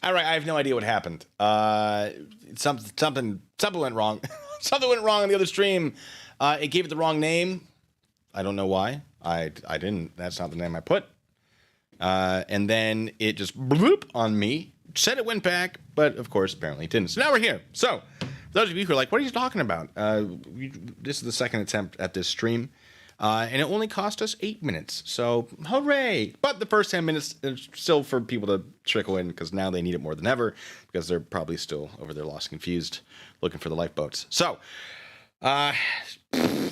All right, I have no idea what happened. Something went wrong. Something went wrong on the other stream. It gave it the wrong name. I don't know why. I didn't. That's not the name I put. And then it just bloop on me. Said it went back, but of course, apparently it didn't. So now we're here. So, for those of you who are like, what are you talking about? This is the second attempt at this stream. And it only cost us 8 minutes. So, hooray! But the first 10 minutes is still for people to trickle in because now they need it more than ever because they're probably still over there lost and confused looking for the lifeboats. So,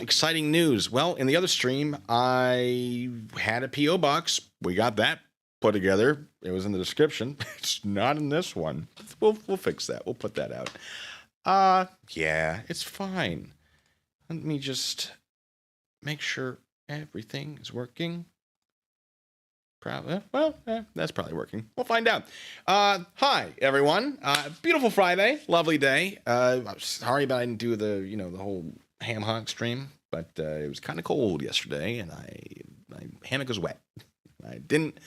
exciting news. Well, in the other stream, I had a P.O. box. We got that put together. It was in the description. It's not in this one. We'll fix that. We'll put that out. Yeah, it's fine. Let me just make sure everything is working. Probably. Well, that's probably working. We'll find out. Hi, everyone. Beautiful Friday. Lovely day. Sorry about I didn't do the whole ham hock stream, but it was kind of cold yesterday, and my hammock was wet. I didn't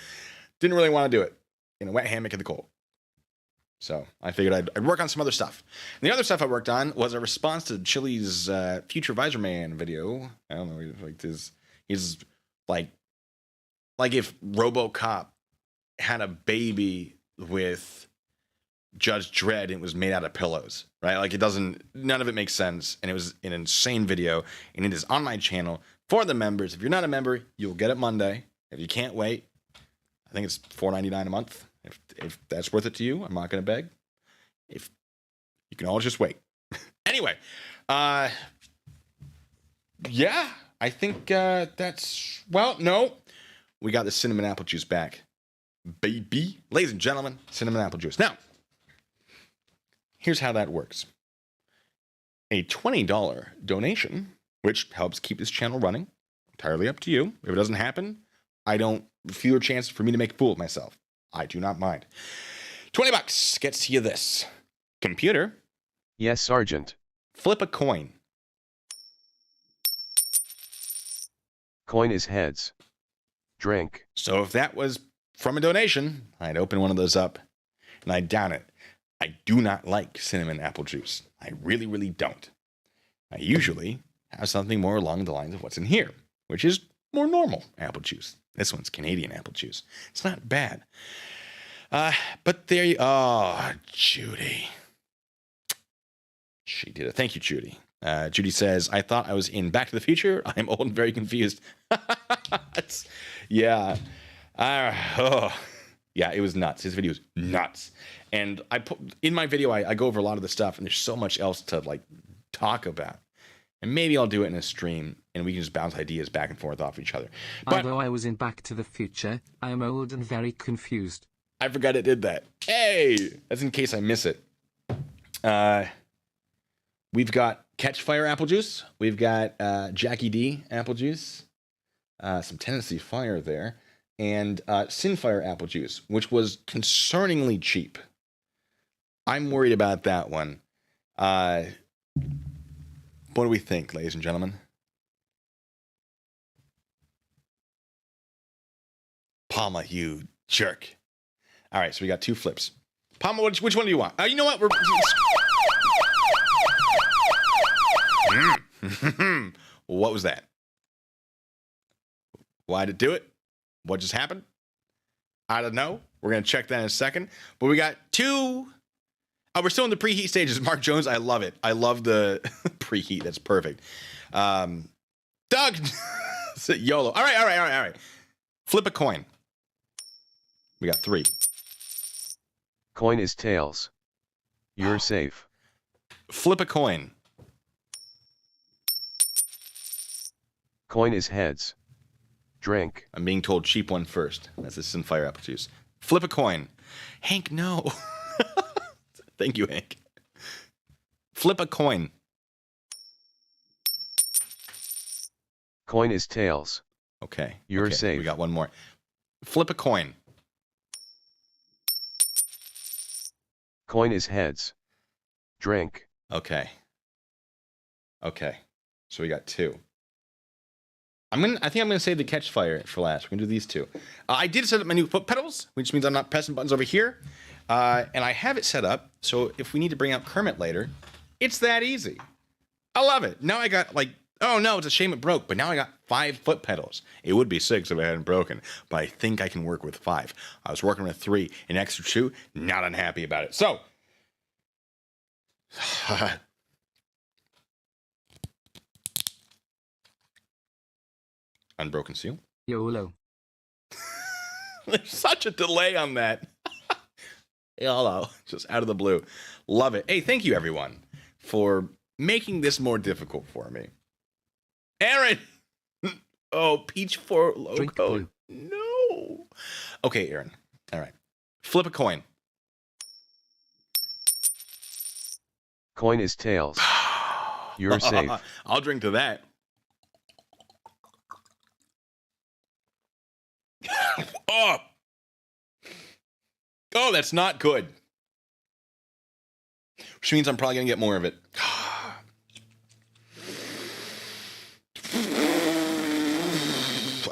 really want to do it in a wet hammock in the cold. So I figured I'd work on some other stuff. And the other stuff I worked on was a response to Chili's Future Visor Man video. I don't know, he's like if RoboCop had a baby with Judge Dredd and it was made out of pillows, right? Like none of it makes sense. And it was an insane video. And it is on my channel for the members. If you're not a member, you'll get it Monday. If you can't wait, I think it's $4.99 a month. If that's worth it to you, I'm not going to beg. If you can always just wait. Anyway, yeah, I think that's, well, no. We got the cinnamon apple juice back, baby. Ladies and gentlemen, cinnamon apple juice. Now, here's how that works. A $20 donation, which helps keep this channel running, entirely up to you. If it doesn't happen, fewer chance for me to make a fool of myself. I do not mind. $20 gets you this. Computer. Yes, Sergeant. Flip a coin. Coin is heads. Drink. So if that was from a donation, I'd open one of those up and I'd down it. I do not like cinnamon apple juice. I really, really don't. I usually have something more along the lines of what's in here, which is more normal apple juice. This one's Canadian apple juice. It's not bad. But there you... Oh, Judy. She did it. Thank you, Judy. Judy says, I thought I was in Back to the Future. I'm old and very confused. Yeah. Yeah, it was nuts. His video was nuts. And I put in my video, I go over a lot of the stuff, and there's so much else to talk about. And maybe I'll do it in a stream, and we can just bounce ideas back and forth off each other. But although I was in Back to the Future, I am old and very confused. I forgot it did that. Hey! That's in case I miss it. We've got Catchfire apple juice. We've got Jackie D apple juice. Some Tennessee Fire there. And Sinfire apple juice, which was concerningly cheap. I'm worried about that one. What do we think, ladies and gentlemen? Palma, you jerk. All right, so we got two flips. Palma, which one do you want? You know what? What was that? Why did it do it? What just happened? I don't know. We're going to check that in a second. But we got two... Oh, we're still in the preheat stages. Mark Jones, I love it. I love the preheat. That's perfect. Doug! YOLO. All right. Flip a coin. We got three. Coin is tails. You're safe. Flip a coin. Coin is heads. Drink. I'm being told cheap one first. That's the Sinfire apple juice. Flip a coin. Hank, no. Thank you, Hank. Flip a coin. Coin is tails. Okay. You're okay. safe. We got one more. Flip a coin. Coin is heads. Drink. Okay. So we got two. I think I'm gonna save the Catchfire for last. We're gonna do these two. I did set up my new foot pedals, which means I'm not pressing buttons over here. And I have it set up so if we need to bring out Kermit later, it's that easy. I love it. Now I got like, oh no, it's a shame it broke, but now I got 5 foot pedals. It would be 6 if it hadn't broken, but I think I can work with 5. I was working with 3, an extra 2, not unhappy about it. So, unbroken seal. YOLO. There's such a delay on that. YOLO, just out of the blue. Love it. Hey, thank you everyone for making this more difficult for me. Aaron! Oh, Peach 4 Drink logo. blue. No. Okay, Aaron. All right. Flip a coin. Coin is tails. You're safe. I'll drink to that. Oh. Oh, that's not good. Which means I'm probably going to get more of it.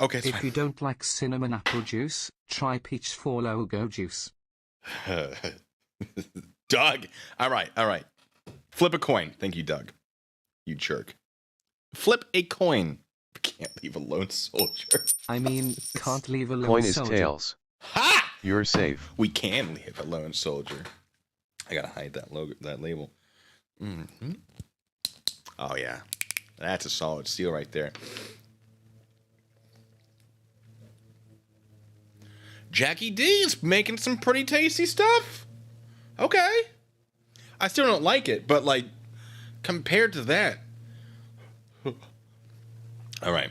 Okay, it's If fine. you don't like cinnamon apple juice, try peach 4 logo juice. Doug. All right. Flip a coin. Thank you, Doug. You jerk. Flip a coin. Can't leave a lone soldier. I mean, can't leave a lone Coin is soldier. tails. Ha! You're safe. We can leave a lone soldier. I gotta hide that logo, that label. Mm-hmm. Oh yeah, that's a solid seal right there. Jackie D is making some pretty tasty stuff. Okay, I still don't like it, but like compared to that, all right.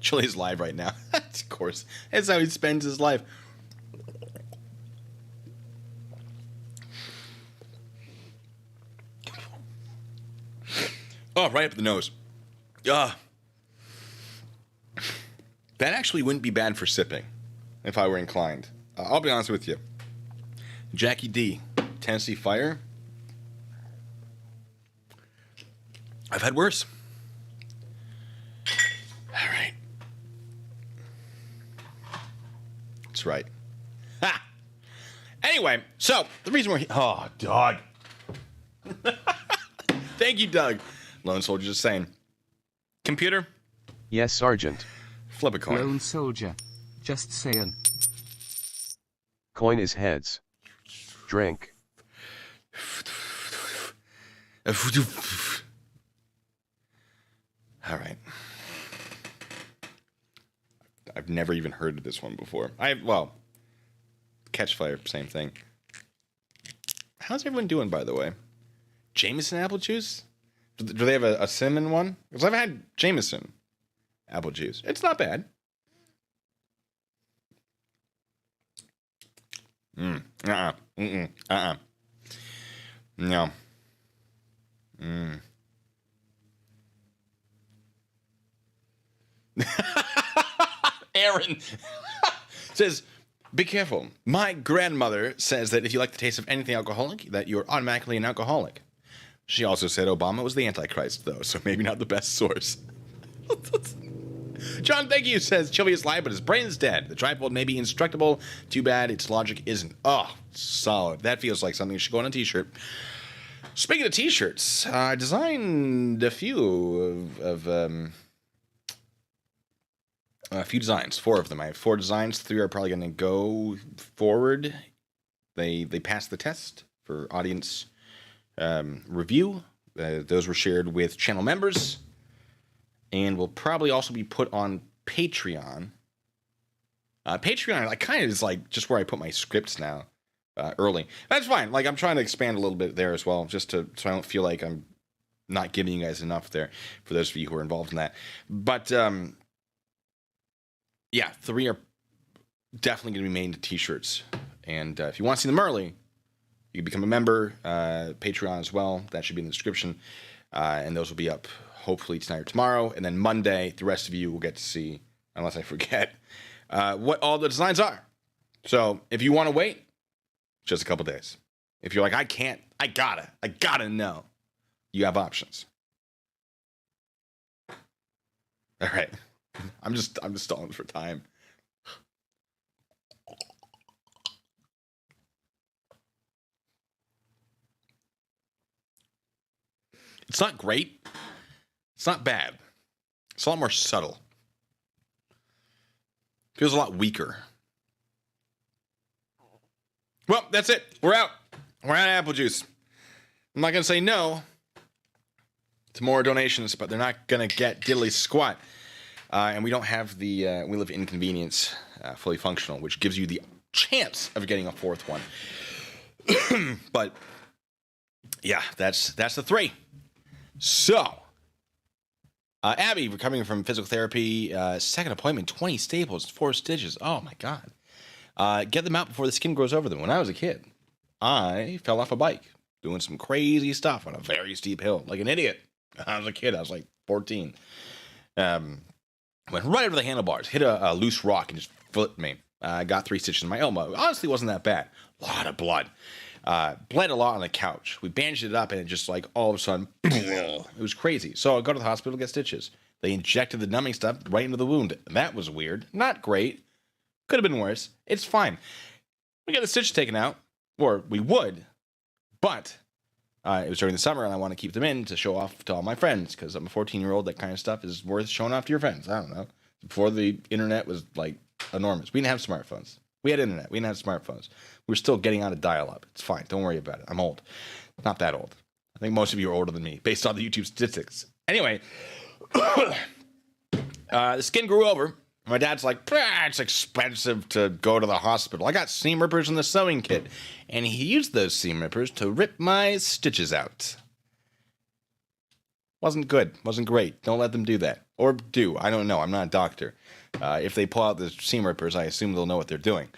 Chili's live right now. Of course, that's how he spends his life. Oh, right up the nose. That actually wouldn't be bad for sipping if I were inclined. I'll be honest with you. Jackie D, Tennessee Fire. I've had worse. All right. That's right. Ha! Anyway, so the reason we're here. Oh, dog. Thank you, Doug. Lone Soldier just saying. Computer, Yes, Sergeant. flip a coin. Lone soldier. Just saying. Coin is heads. Drink. All right. I've never even heard of this one before. Catch Fire, same thing. How's everyone doing, by the way? Jameson apple juice? Do they have a cinnamon one? Because I've had Jameson apple juice. It's not bad. No. Aaron says, be careful. My grandmother says that if you like the taste of anything alcoholic, that you're automatically an alcoholic. She also said Obama was the Antichrist, though, so maybe not the best source. John, thank you, says Chilby is live, but his brain is dead. The tripod may be indestructible. Too bad its logic isn't. Oh, solid. That feels like something that should go on a t-shirt. Speaking of t-shirts, I designed a few a few designs, 4 of them. I have 4 designs. 3 are probably going to go forward. They passed the test for audience review. Those were shared with channel members and will probably also be put on Patreon. Patreon, like, kind of is like just where I put my scripts now early. That's fine. Like, I'm trying to expand a little bit there as well, just so I don't feel like I'm not giving you guys enough there for those of you who are involved in that. But yeah, 3 are definitely going to be made into t-shirts. And if you want to see them early, you can become a member, Patreon as well. That should be in the description. And those will be up hopefully tonight or tomorrow. And then Monday, the rest of you will get to see, unless I forget, what all the designs are. So if you want to wait, just a couple days. If you're like, I can't, I gotta know, you have options. All right. I'm just stalling for time. It's not great. It's not bad. It's a lot more subtle. Feels a lot weaker. Well, that's it. We're out. We're out of apple juice. I'm not going to say no to more donations, but they're not going to get diddly squat. And we don't have the Wheel of Inconvenience fully functional, which gives you the chance of getting a fourth one. But yeah, that's the 3. So, Abby, recovering from physical therapy, second appointment, 20 staples, 4 stitches. Oh my God. Get them out before the skin grows over them. When I was a kid, I fell off a bike doing some crazy stuff on a very steep hill, like an idiot. I was a kid. I was like 14. Went right over the handlebars, hit a loose rock, and just flipped me. I got 3 stitches in my elbow. Honestly, it wasn't that bad. A lot of blood. Bled a lot on the couch. We bandaged it up, and it just like all of a sudden, it was crazy. So I go to the hospital to get stitches. They injected the numbing stuff right into the wound. That was weird. Not great. Could have been worse. It's fine. We got the stitches taken out, or we would, but it was during the summer, and I want to keep them in to show off to all my friends, because I'm a 14-year-old. That kind of stuff is worth showing off to your friends. I don't know. Before the internet was, like, enormous. We didn't have smartphones. We had internet. We didn't have smartphones. We were still getting out of dial-up. It's fine. Don't worry about it. I'm old. Not that old. I think most of you are older than me, based on the YouTube statistics. Anyway, the skin grew over. My dad's like, it's expensive to go to the hospital. I got seam rippers in the sewing kit. And he used those seam rippers to rip my stitches out. Wasn't good. Wasn't great. Don't let them do that. Or do. I don't know. I'm not a doctor. If they pull out the seam rippers, I assume they'll know what they're doing.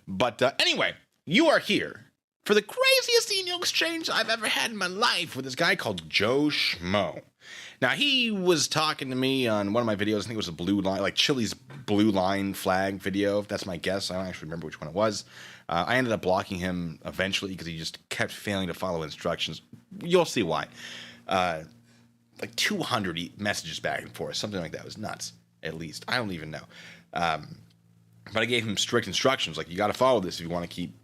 But anyway, you are here for the craziest email exchange I've ever had in my life with this guy called Joe Schmo. Now, he was talking to me on one of my videos. I think it was a blue line, like Chili's blue line flag video. That's my guess. I don't actually remember which one it was. I ended up blocking him eventually because he just kept failing to follow instructions. You'll see why. Like 200 messages back and forth, something like that. It was nuts, at least. I don't even know. But I gave him strict instructions, like, you got to follow this if you want to keep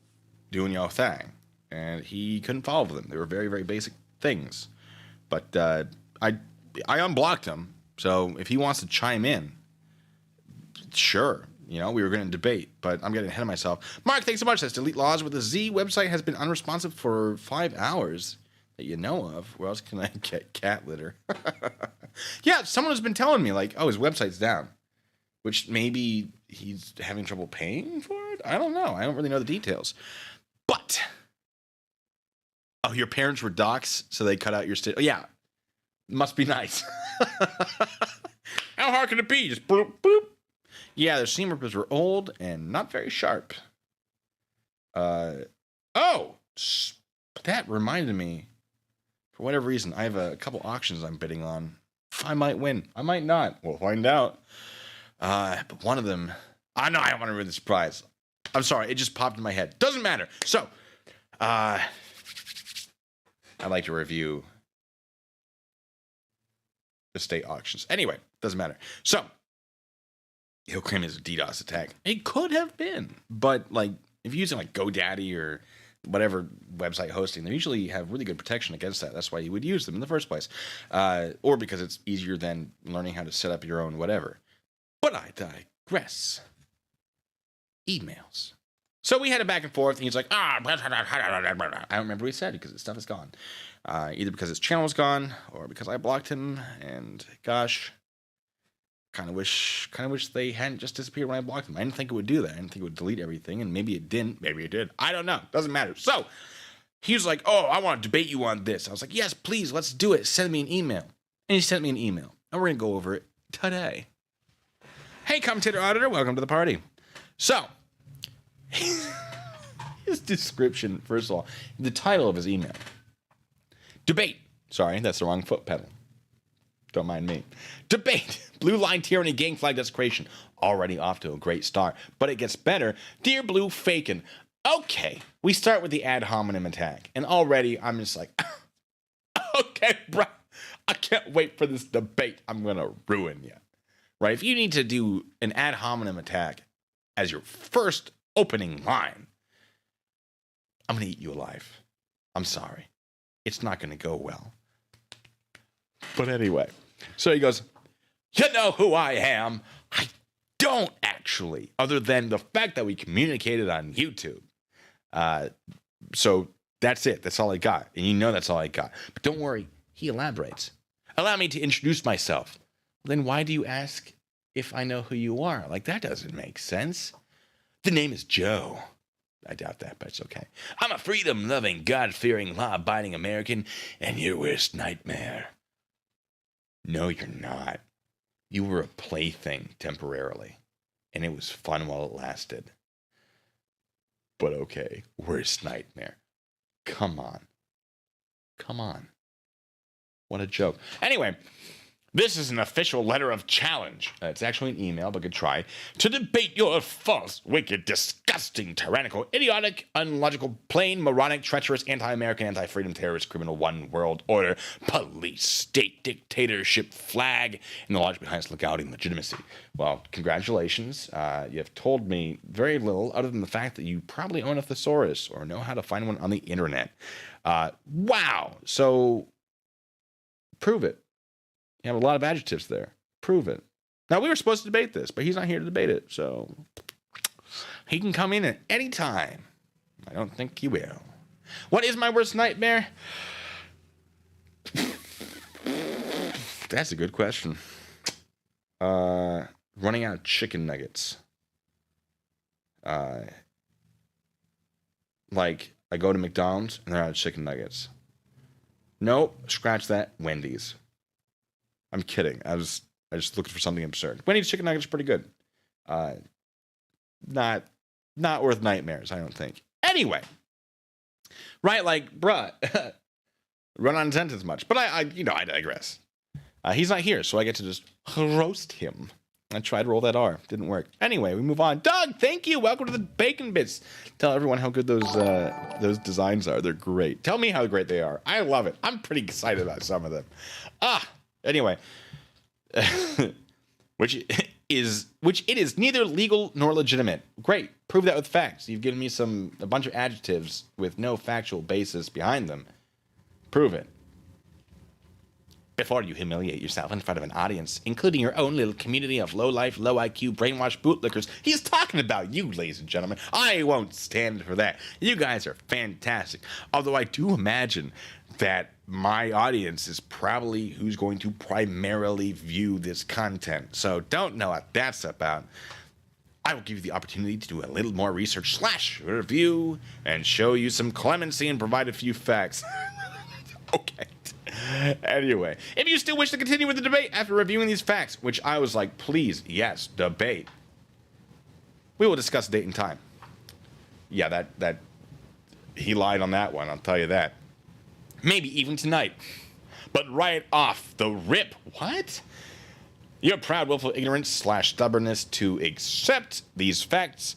doing your thing. And he couldn't follow them. They were very, very basic things. But I unblocked him, so if he wants to chime in, sure. You know, we were going to debate, but I'm getting ahead of myself. Mark, thanks so much. That's Delete Laws with a Z. Website has been unresponsive for 5 hours that you know of. Where else can I get cat litter? Yeah, someone has been telling me, like, oh, his website's down, which maybe he's having trouble paying for it? I don't know. I don't really know the details. But, oh, your parents were docs, so they cut out your Oh, yeah. Must be nice. How hard can it be? Just boop, boop. Yeah, their seam rippers were old and not very sharp. Oh, that reminded me. For whatever reason, I have a couple auctions I'm bidding on. I might win. I might not. We'll find out. But one of them, I know I don't want to ruin the surprise. I'm sorry, it just popped in my head. Doesn't matter. So, I'd like to review estate auctions. Anyway, doesn't matter. So, he'll claim it's a DDoS attack. It could have been, but like if you're using like GoDaddy or whatever website hosting, they usually have really good protection against that. That's why you would use them in the first place, or because it's easier than learning how to set up your own whatever. But I digress. Emails. So we had a back and forth, and he's like, I don't remember what he said because his stuff is gone. Either because his channel is gone or because I blocked him. And gosh, kind of wish they hadn't just disappeared when I blocked him. I didn't think it would do that. I didn't think it would delete everything, and maybe it didn't. Maybe it did. I don't know. Doesn't matter. So he was like, oh, I want to debate you on this. I was like, yes, please, let's do it. Send me an email. And he sent me an email, and we're going to go over it today. Hey, commentator auditor, welcome to the party. So, his description, first of all, the title of his email. Debate. Sorry, that's the wrong foot pedal. Don't mind me. Debate. Blue line tyranny, gang flag desecration. Already off to a great start. But it gets better. Dear Blue Fakin. Okay, we start with the ad hominem attack. And already I'm just like, okay, bro. I can't wait for this debate. I'm going to ruin you. Right? If you need to do an ad hominem attack as your first opening line, I'm going to eat you alive. I'm sorry. It's not going to go well. But anyway, so he goes, you know who I am? I don't actually, other than the fact that we communicated on YouTube. So that's it. That's all I got. And you know that's all I got. But don't worry, he elaborates. Allow me to introduce myself. Then why do you ask if I know who you are? Like, that doesn't make sense. The name is Joe. I doubt that, but it's okay. I'm a freedom-loving, God-fearing, law-abiding American and your worst nightmare. No, you're not. You were a plaything temporarily, and it was fun while it lasted. But okay, worst nightmare. Come on. Come on. What a joke. Anyway, this is an official letter of challenge. It's actually an email, but good try. To debate your false, wicked, disgusting, tyrannical, idiotic, unlogical, plain, moronic, treacherous, anti-American, anti-freedom, terrorist, criminal, one world order, police, state, dictatorship, flag, and the logic behind its legality and legitimacy. Well, congratulations. You have told me very little other than the fact that you probably own a thesaurus or know how to find one on the internet. Wow. So, prove it. You have a lot of adjectives there. Prove it. Now, we were supposed to debate this, but he's not here to debate it, so he can come in at any time. I don't think he will. What is my worst nightmare? That's a good question. Running out of chicken nuggets. Like, I go to McDonald's and they're out of chicken nuggets. Nope, scratch that. Wendy's. I'm kidding. I just looking for something absurd. Wendy's chicken nuggets are pretty good. Not worth nightmares, I don't think. Anyway, right? Like, bruh, run on sentence much. But I digress. He's not here, so I get to just roast him. I tried to roll that R, didn't work. Anyway, we move on. Doug, thank you. Welcome to the Bacon Bits. Tell everyone how good those designs are. They're great. Tell me how great they are. I love it. I'm pretty excited about some of them. Anyway, which it is neither legal nor legitimate. Great. Prove that with facts. You've given me a bunch of adjectives with no factual basis behind them. Prove it. Before you humiliate yourself in front of an audience, including your own little community of low-life, low-IQ, brainwashed bootlickers. He's talking about you, ladies and gentlemen. I won't stand for that. You guys are fantastic. Although I do imagine that my audience is probably who's going to primarily view this content. So don't know what that's about. I will give you the opportunity to do a little more research / review and show you some clemency and provide a few facts. Okay. Anyway, if you still wish to continue with the debate after reviewing these facts, which I was like, please, yes, debate, we will discuss date and time. Yeah, that he lied on that one, I'll tell you that. Maybe even tonight. But right off the rip, what? Your proud, willful ignorance / stubbornness to accept these facts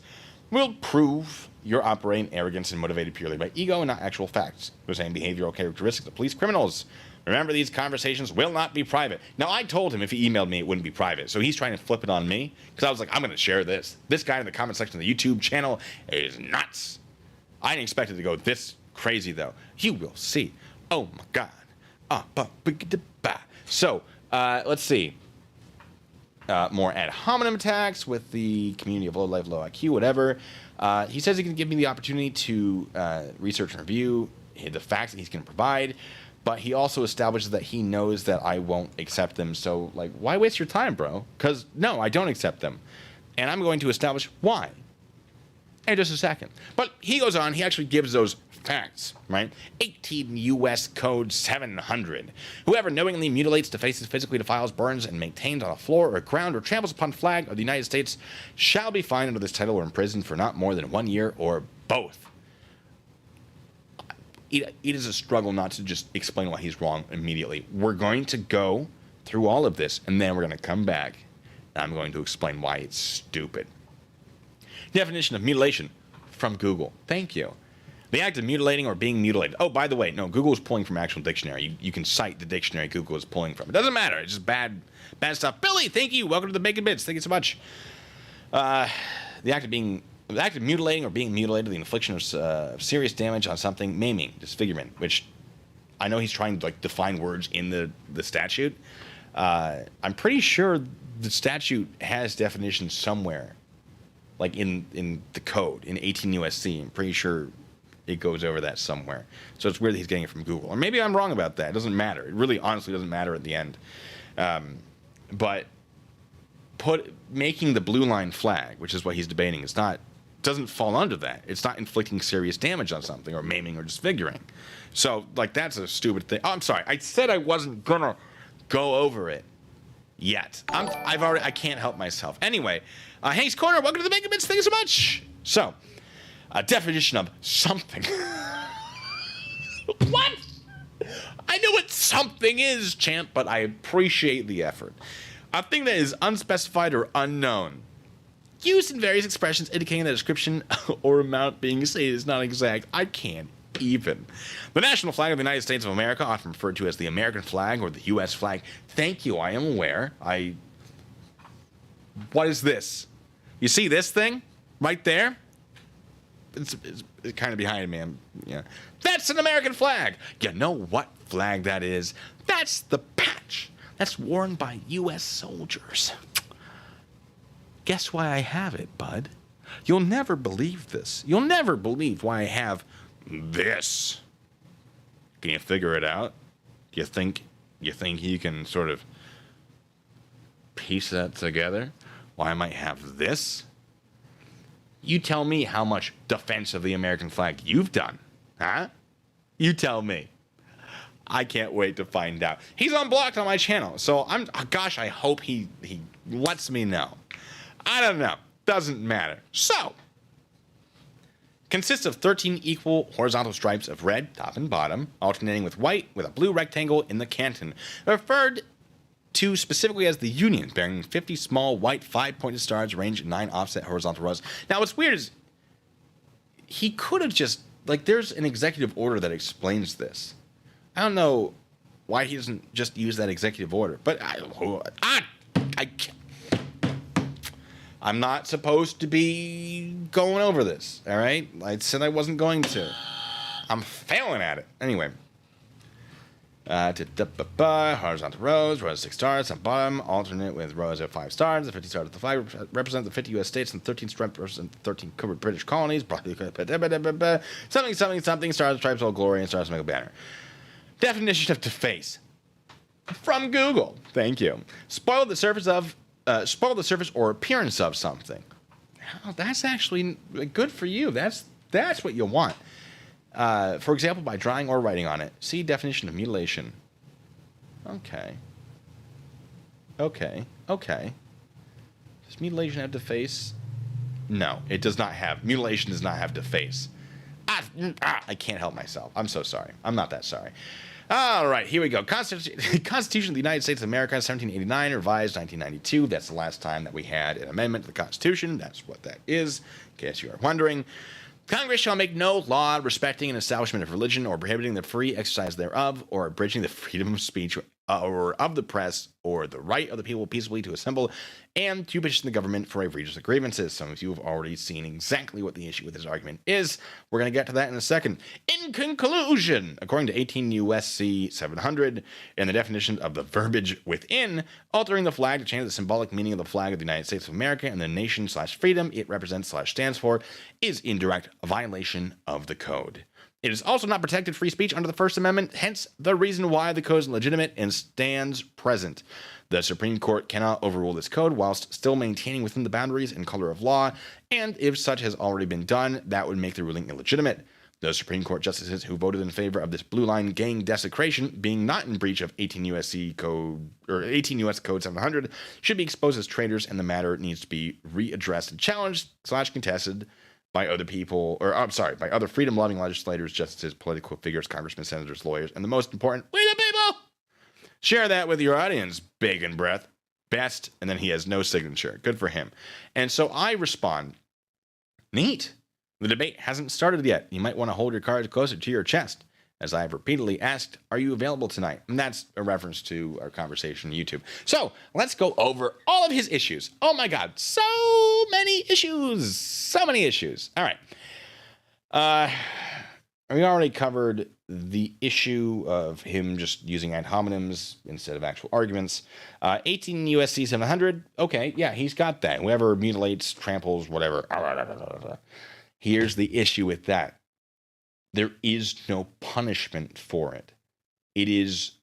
will prove you're operating arrogance and motivated purely by ego and not actual facts. The same behavioral characteristics of police criminals. Remember, these conversations will not be private. Now, I told him if he emailed me, it wouldn't be private. So he's trying to flip it on me because I was like, I'm going to share this. This guy in the comment section of the YouTube channel is nuts. I didn't expect it to go this crazy, though. You will see. Oh, my God. So, let's see. More ad hominem attacks with the community of low life, low IQ, whatever. He says he can give me the opportunity to research and review the facts that he's going to provide, but he also establishes that he knows that I won't accept them. So, like, why waste your time, bro? Because, no, I don't accept them. And I'm going to establish why in just a second. But he goes on, he actually gives those facts, right? 18 U.S. Code 700. Whoever knowingly mutilates, defaces, physically defiles, burns, and maintains on a floor or ground or tramples upon flag of the United States shall be fined under this title or imprisoned for not more than 1 year or both. It is a struggle not to just explain why he's wrong immediately. We're going to go through all of this, and then we're going to come back, and I'm going to explain why it's stupid. Definition of mutilation from Google. Thank you. The act of mutilating or being mutilated. Oh, by the way, no, Google is pulling from actual dictionary. You can cite the dictionary Google is pulling from. It doesn't matter. It's just bad stuff. Billy, thank you. Welcome to the Bacon Bits. Thank you so much. The act of mutilating or being mutilated, the infliction of serious damage on something, maiming, disfigurement, which I know he's trying to like define words in the statute. I'm pretty sure the statute has definitions somewhere, like in the code in 18 USC. I'm pretty sure it goes over that somewhere. So it's weird that he's getting it from Google, or maybe I'm wrong about that. It doesn't matter. It really, honestly, doesn't matter at the end. But making the blue line flag, which is what he's debating, doesn't fall under that. It's not inflicting serious damage on something or maiming or disfiguring. So like that's a stupid thing. Oh, I'm sorry. I said I wasn't gonna go over it yet. I can't help myself. Anyway, Hank's Corner. Welcome to the Mega Bits. Thank you so much. So, a definition of something. What? I know what something is, champ, but I appreciate the effort. A thing that is unspecified or unknown. Used in various expressions indicating the description or amount being stated is not exact. I can't even. The national flag of the United States of America, often referred to as the American flag or the U.S. flag. Thank you, I am aware. What is this? You see this thing? Right there? It's kind of behind me. Yeah. That's an American flag. You know what flag that is? That's the patch. That's worn by U.S. soldiers. Guess why I have it, bud? You'll never believe this. You'll never believe why I have this. Can you figure it out? You think you can sort of piece that together? Why I might have this? You tell me how much defense of the American flag you've done, huh? You tell me. I can't wait to find out. He's unblocked on my channel, so I hope he lets me know. I don't know. Doesn't matter. So, consists of 13 equal horizontal stripes of red, top and bottom, alternating with white with a blue rectangle in the canton, referred to specifically as the Union, bearing 50 small white 5-pointed stars arranged in 9 offset horizontal rows. Now, what's weird is he could have just, like, there's an executive order that explains this. I don't know why he doesn't just use that executive order, but I'm not supposed to be going over this, all right? I said I wasn't going to. I'm failing at it. Anyway. Horizontal rows, rows of 6 stars, on bottom, alternate with rows of 5 stars. The 50 stars of the flag represent the 50 U.S. states, and 13 stripes represent the 13 British colonies. Something, stars, stripes, all glory, and stars to make a banner. Definition of deface. From Google. Thank you. Spoil the surface or appearance of something. Oh, that's actually good for you. That's what you want. For example, by drawing or writing on it. See definition of mutilation. Okay. Does mutilation have deface? No, it does not have. Mutilation does not have deface. I can't help myself. I'm so sorry. I'm not that sorry. All right, here we go. Constitution of the United States of America, 1789, revised 1992. That's the last time that we had an amendment to the Constitution. That's what that is, in case you are wondering. Congress shall make no law respecting an establishment of religion or prohibiting the free exercise thereof or abridging the freedom of speech or of the press or the right of the people peaceably to assemble and to petition the government for a redress of grievances. Some of you have already seen exactly what the issue with this argument is. We're going to get to that in a second. In conclusion, according to 18 U.S.C. 700 and the definition of the verbiage within, altering the flag to change the symbolic meaning of the flag of the United States of America and the nation/freedom it represents/stands for is in direct violation of the code. It is also not protected free speech under the First Amendment, hence the reason why the code is legitimate and stands present. The Supreme Court cannot overrule this code whilst still maintaining within the boundaries and color of law, and if such has already been done, that would make the ruling illegitimate. The Supreme Court justices who voted in favor of this blue line gang desecration, being not in breach of 18 U.S.C. Code or 18 U.S. Code 700, should be exposed as traitors, and the matter needs to be readdressed and challenged/contested by other people, by other freedom-loving legislators, justices, political figures, congressmen, senators, lawyers, and the most important, we the people! Share that with your audience, Bacon Breath. Best, and then he has no signature. Good for him. And so I respond, neat. The debate hasn't started yet. You might want to hold your cards closer to your chest. As I have repeatedly asked, are you available tonight? And that's a reference to our conversation on YouTube. So let's go over all of his issues. Oh my God, so many issues. So many issues. All right. we already covered the issue of him just using ad hominems instead of actual arguments. 18 USC 700. Okay, yeah, he's got that. Whoever mutilates, tramples, whatever. Here's the issue with that. There is no punishment for it. It is,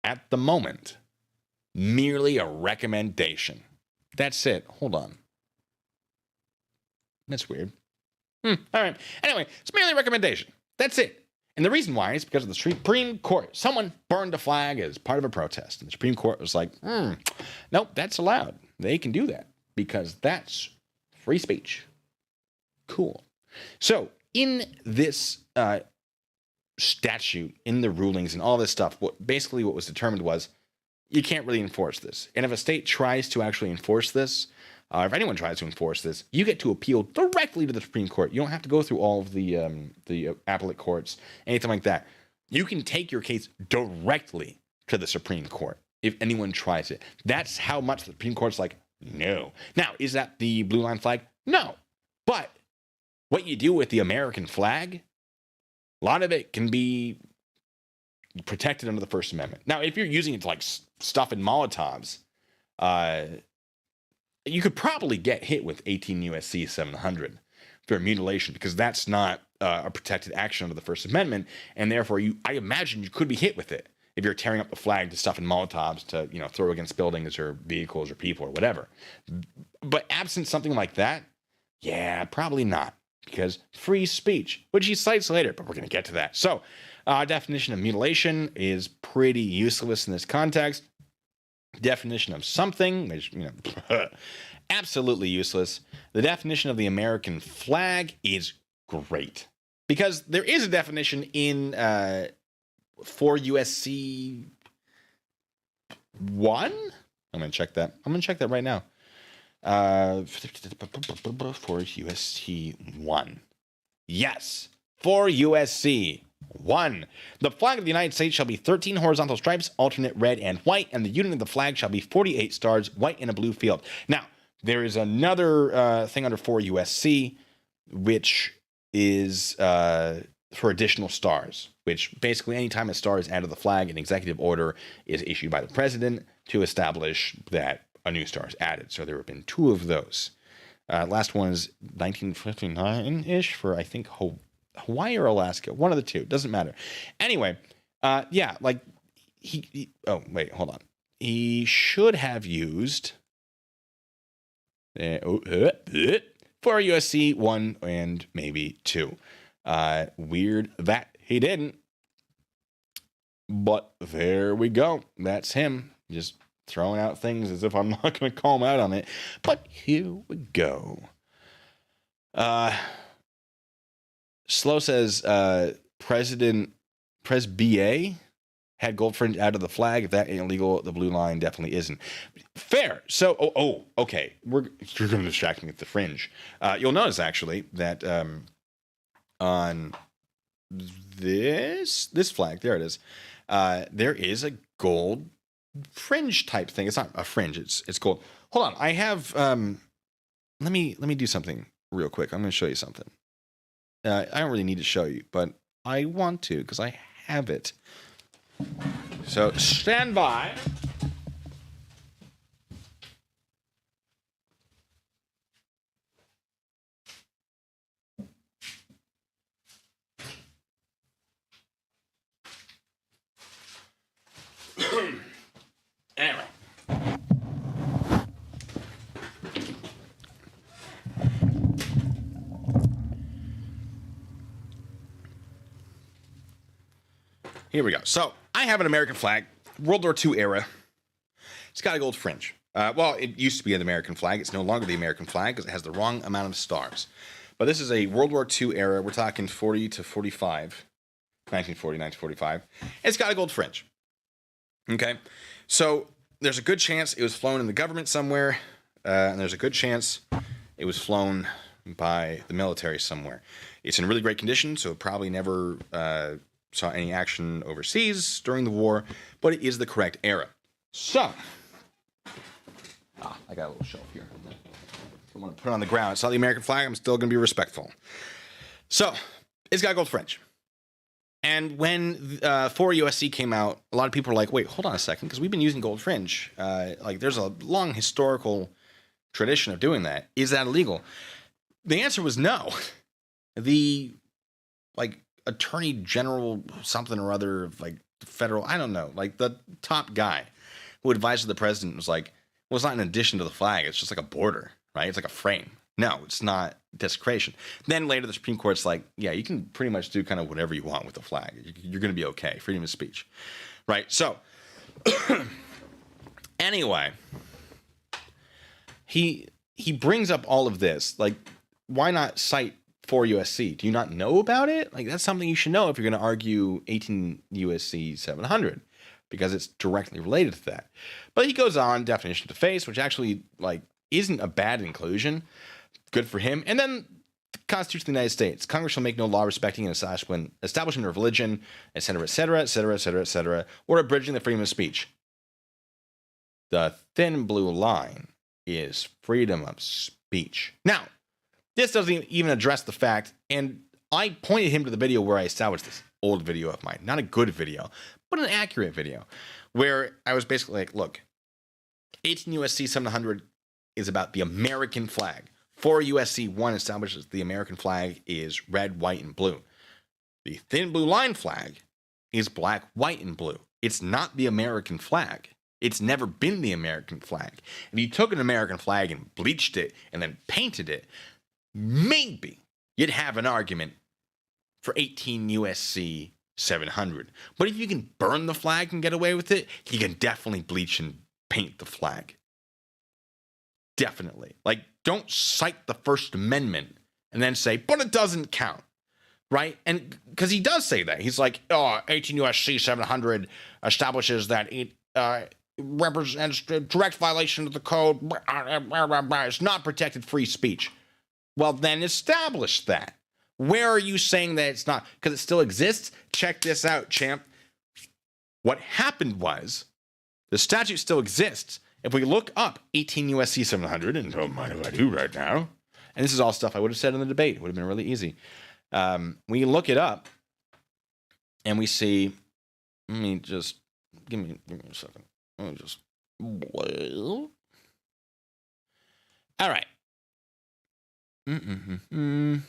at the moment, merely a recommendation. That's it. Hold on. That's weird. All right. Anyway, it's merely a recommendation. That's it. And the reason why is because of the Supreme Court. Someone burned a flag as part of a protest. And the Supreme Court was like, nope, that's allowed. They can do that because that's free speech. Cool. So in this statute, in the rulings and all this stuff, what was determined was you can't really enforce this. And if a state tries to actually enforce this, if anyone tries to enforce this, you get to appeal directly to the Supreme Court. You don't have to go through all of the appellate courts, anything like that. You can take your case directly to the Supreme Court if anyone tries it. That's how much the Supreme Court's like, no. Now, is that the blue line flag? No. But what you do with the American flag, a lot of it can be protected under the First Amendment. Now, if you're using it to like stuff in Molotovs, you could probably get hit with 18 USC 700 for mutilation because that's not a protected action under the First Amendment, and therefore I imagine you could be hit with it if you're tearing up the flag to stuff in Molotovs to throw against buildings or vehicles or people or whatever. But absent something like that, yeah, probably not, because free speech, which he cites later, but we're going to get to that. So, definition of mutilation is pretty useless in this context. Definition of something, which, absolutely useless. The definition of the American flag is great because there is a definition in 4 USC 1. I'm going to check that. I'm going to check that right now. 4 USC 1. Yes, 4 USC 1. The flag of the United States shall be 13 horizontal stripes, alternate red and white, and the unit of the flag shall be 48 stars, white in a blue field. Now, there is another thing under 4 USC, which is for additional stars, which basically anytime a star is added to the flag, an executive order is issued by the president to establish that a new star is added. So there have been 2 of those. Last one is 1959-ish for, I think, Hawaii or Alaska, one of the 2, doesn't matter. Anyway, yeah, like oh wait, hold on. He should have used 4 USC 1 and maybe 2. Weird that he didn't, but there we go. That's him just throwing out things as if I'm not going to call him out on it. But here we go. Slow says Pres BA had gold fringe out of the flag. If that ain't illegal, the blue line definitely isn't. Fair. So, okay. You're going to distract me with the fringe. You'll notice actually that on this flag, there it is. There is a gold fringe type thing. It's not a fringe. It's gold. Hold on. I have. Let me do something real quick. I'm going to show you something. I don't really need to show you, but I want to because I have it. So stand by. Anyway. Here we go. So I have an American flag, World War II era. It's got a gold fringe. Well, it used to be an American flag. It's no longer the American flag because it has the wrong amount of stars. But this is a World War II era. We're talking 40 to 45, 1940, 1945. It's got a gold fringe. Okay. So there's a good chance it was flown in the government somewhere. And there's a good chance it was flown by the military somewhere. It's in really great condition, so it probably never saw any action overseas during the war, but it is the correct era. So, I got a little shelf here. I want to put it on the ground. It's not the American flag. I'm still going to be respectful. So, It's got gold fringe. And when 4 USC came out, a lot of people were like, wait, hold on a second, because we've been using gold fringe. Like, there's a long historical tradition of doing that. Is that illegal? The answer was no. The, like, attorney general something or other, like, federal, I don't know, like, the top guy who advised the president was like, well, it's not an addition to the flag. It's just like a border, right? It's like a frame. No, it's not desecration. Then later, the Supreme Court's like, yeah, you can pretty much do kind of whatever you want with the flag. You're going to be okay. Freedom of speech, right? So, anyway, he brings up all of this. Like, why not cite 4 USC? Do you not know about it? Like, that's something you should know if you're going to argue 18 USC 700, because it's directly related to that. But he goes on, definition to face, which actually, like, isn't a bad inclusion. Good for him. And then the Constitution of the United States. Congress shall make no law respecting an establishment of religion, etc., etc., etc., etc., etc., or abridging the freedom of speech. The thin blue line is freedom of speech. Now, this doesn't even address the fact, and I pointed him to the video where I established this old video of mine. Not a good video, but an accurate video, where I was basically like, look, 18 USC 700 is about the American flag. 4 USC 1 establishes the American flag is red, white, and blue. The thin blue line flag is black, white, and blue. It's not the American flag. It's never been the American flag. If you took an American flag and bleached it and then painted it, maybe you'd have an argument for 18 USC 700. But if you can burn the flag and get away with it, you can definitely bleach and paint the flag. Definitely. Like, don't cite the First Amendment and then say, but it doesn't count, right? And because he does say that. He's like, 18 USC 700 establishes that it represents direct violation of the code. It's not protected free speech. Well, then establish that. Where are you saying that it's not? Because it still exists? Check this out, champ. What happened was the statute still exists. If we look up 18 USC 700, and don't mind if I do right now, and this is all stuff I would have said in the debate. It would have been really easy. We look it up, and we see, give me a second. Let me just, all right. An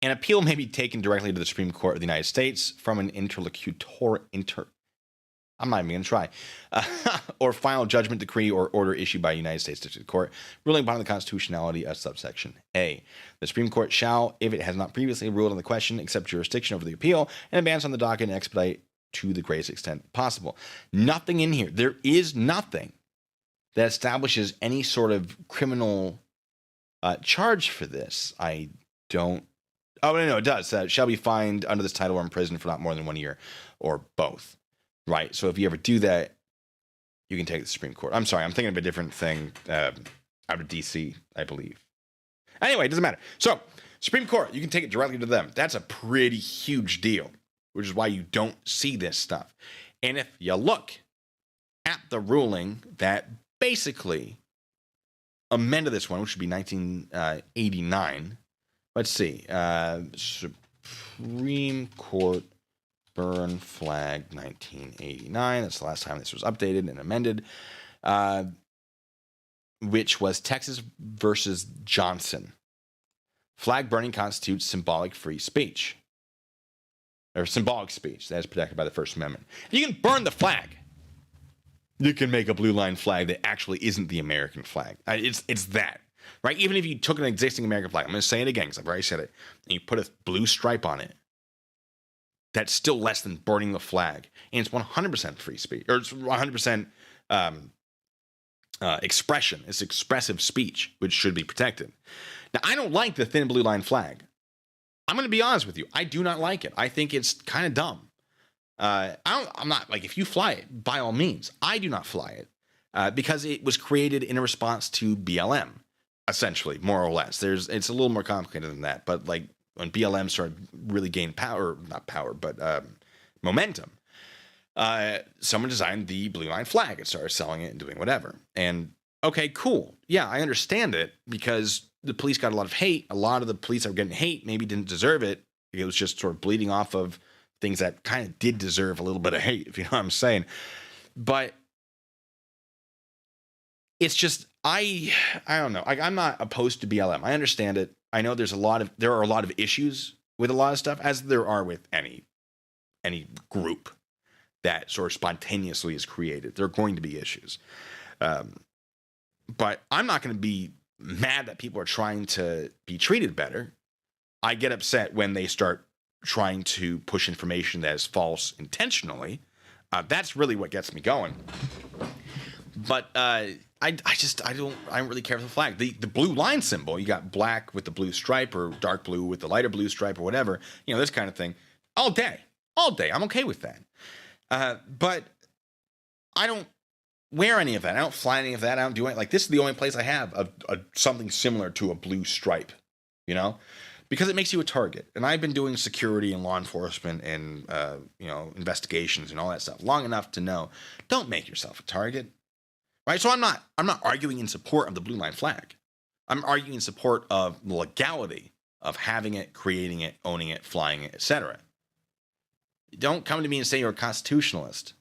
appeal may be taken directly to the Supreme Court of the United States from an I'm not even going to try, or final judgment, decree, or order issued by a United States District Court, ruling upon the constitutionality of subsection A. The Supreme Court shall, if it has not previously ruled on the question, accept jurisdiction over the appeal and advance on the docket and expedite to the greatest extent possible. Nothing in here. There is nothing that establishes any sort of criminal charge for this. I don't. Oh, no, it does. Shall be fined under this title or imprisoned for not more than 1 year, or both. Right. So if you ever do that, you can take the Supreme Court. I'm sorry. I'm thinking of a different thing out of D.C., I believe. Anyway, it doesn't matter. So Supreme Court, you can take it directly to them. That's a pretty huge deal, which is why you don't see this stuff. And if you look at the ruling that basically amended this one, which would be 1989. Let's see. Supreme Court Burn Flag 1989. That's the last time this was updated and amended, which was Texas versus Johnson. Flag burning constitutes symbolic free speech, or symbolic speech that is protected by the First Amendment. If you can burn the flag, you can make a blue line flag that actually isn't the American flag. It's that, right? Even if you took an existing American flag, I'm going to say it again because I've already said it, and you put a blue stripe on it, that's still less than burning the flag. And it's 100% free speech, or it's 100% expression. It's expressive speech, which should be protected. Now, I don't like the thin blue line flag. I'm going to be honest with you. I do not like it. I think it's kind of dumb. I'm not, like, if you fly it, by all means. I do not fly it because it was created in a response to BLM, essentially, more or less. It's a little more complicated than that, but, like, when BLM started really gaining power, not power, but momentum, someone designed the blue line flag and started selling it and doing whatever. And okay, cool. Yeah, I understand it because the police got a lot of hate. A lot of the police that were getting hate maybe didn't deserve it. It was just sort of bleeding off of things that kind of did deserve a little bit of hate, if you know what I'm saying. But it's just, I don't know. I'm not opposed to BLM. I understand it. I know there are a lot of issues with a lot of stuff, as there are with any group that sort of spontaneously is created. There are going to be issues. But I'm not going to be mad that people are trying to be treated better. I get upset when they start trying to push information that is false intentionally. That's really what gets me going. But I don't really care for the flag. The blue line symbol, you got black with the blue stripe or dark blue with the lighter blue stripe or whatever, this kind of thing. All day. I'm okay with that. But I don't wear any of that. I don't fly any of that. I don't do it. Like, this is the only place I have something similar to a blue stripe, because it makes you a target. And I've been doing security and law enforcement and, investigations and all that stuff long enough to know, don't make yourself a target. Right? So I'm not arguing in support of the blue line flag. I'm arguing in support of the legality of having it, creating it, owning it, flying it, etc. Don't come to me and say you're a constitutionalist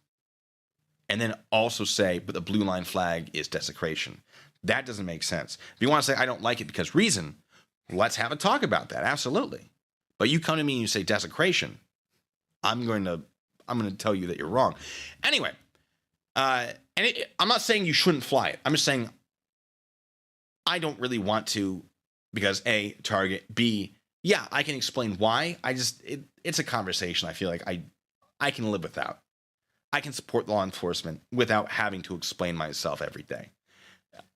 and then also say, but the blue line flag is desecration. That doesn't make sense. If you want to say, I don't like it because reason, let's have a talk about that. Absolutely. But you come to me and you say desecration, I'm going to tell you that you're wrong. Anyway, I'm not saying you shouldn't fly it. I'm just saying I don't really want to, because A, target, B, yeah, I can explain why. It's a conversation I feel like I can live without. I can support law enforcement without having to explain myself every day.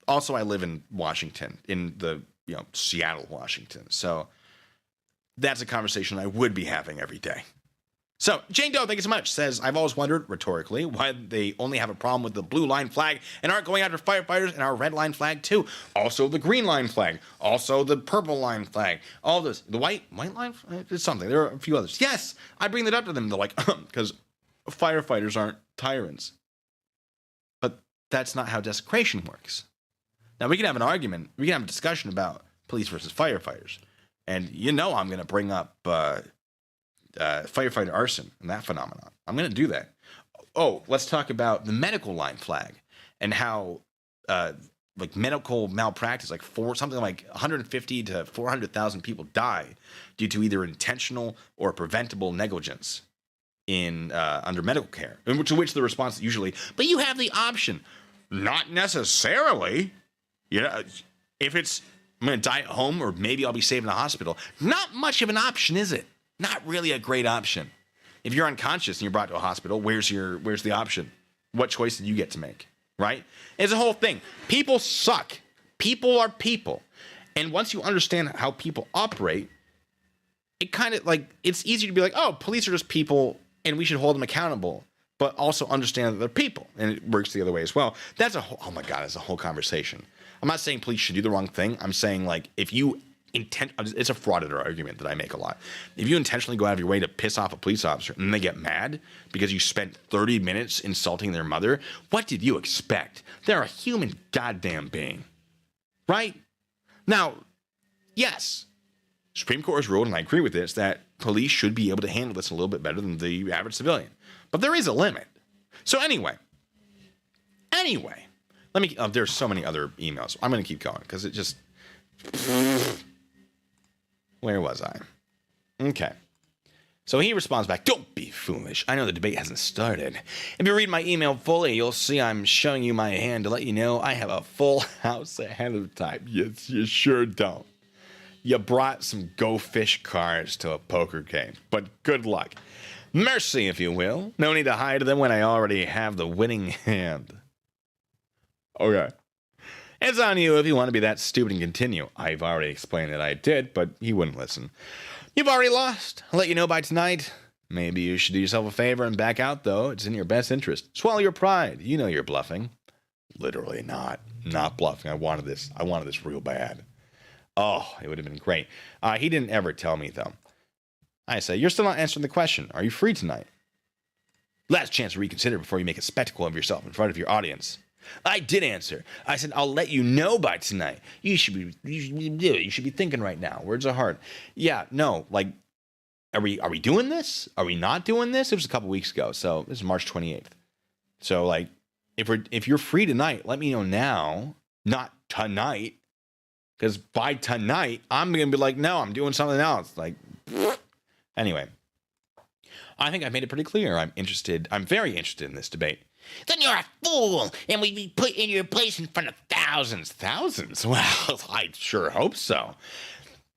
Also, I live in Washington, in the Seattle, Washington. So that's a conversation I would be having every day. So Jane Doe, thank you so much, says, I've always wondered, rhetorically, why they only have a problem with the blue line flag and aren't going after firefighters and our red line flag too. Also the green line flag. Also the purple line flag. All this. The white line flag? It's something. There are a few others. Yes, I bring that up to them. They're like, because firefighters aren't tyrants. But that's not how desecration works. Now, we can have an argument. We can have a discussion about police versus firefighters. And I'm going to bring up firefighter arson and that phenomenon. I'm going to do that. Oh, let's talk about the medical line flag and how medical malpractice, something like 150 to 400,000 people die due to either intentional or preventable negligence in under medical care. To which the response is usually, but you have the option. Not necessarily. If it's I'm going to die at home or maybe I'll be saved in the hospital. Not much of an option, is it? Not really a great option. If you're unconscious and you're brought to a hospital, where's the option? What choice did you get to make? Right? It's a whole thing. People suck. People are people. And once you understand how people operate, it kind of it's easy to be like, oh, police are just people and we should hold them accountable, but also understand that they're people. And it works the other way as well. That's a whole, oh my God, that's a whole conversation. I'm not saying police should do the wrong thing. I'm saying if you it's a frauditor argument that I make a lot. If you intentionally go out of your way to piss off a police officer and they get mad because you spent 30 minutes insulting their mother, what did you expect? They're a human goddamn being. Right? Now, yes, Supreme Court has ruled, and I agree with this, that police should be able to handle this a little bit better than the average civilian. But there is a limit. So anyway, let me, there's so many other emails. I'm going to keep going because it just, where was I? Okay. So he responds back, don't be foolish. I know the debate hasn't started. If you read my email fully, you'll see I'm showing you my hand to let you know I have a full house ahead of time. Yes, you sure don't. You brought some Go Fish cards to a poker game, but good luck. Mercy, if you will. No need to hide them when I already have the winning hand. Okay. It's on you if you want to be that stupid and continue. I've already explained that I did, but he wouldn't listen. You've already lost. I'll let you know by tonight. Maybe you should do yourself a favor and back out, though. It's in your best interest. Swallow your pride. You know you're bluffing. Literally not. Not bluffing. I wanted this real bad. Oh, it would have been great. He didn't ever tell me, though. I say, you're still not answering the question. Are you free tonight? Last chance to reconsider before you make a spectacle of yourself in front of your audience. I did answer. I said, I'll let you know by tonight. You should be thinking right now. Words are hard. Yeah, no, like, are we doing this? Are we not doing this? It was a couple weeks ago. So this is March 28th. So like, if you're free tonight, let me know now, not tonight. Because by tonight, I'm going to be like, no, I'm doing something else. Like, anyway, I think I've made it pretty clear. I'm very interested in this debate. Then you're a fool, and we'd be put in your place in front of thousands. Thousands? Well, I sure hope so.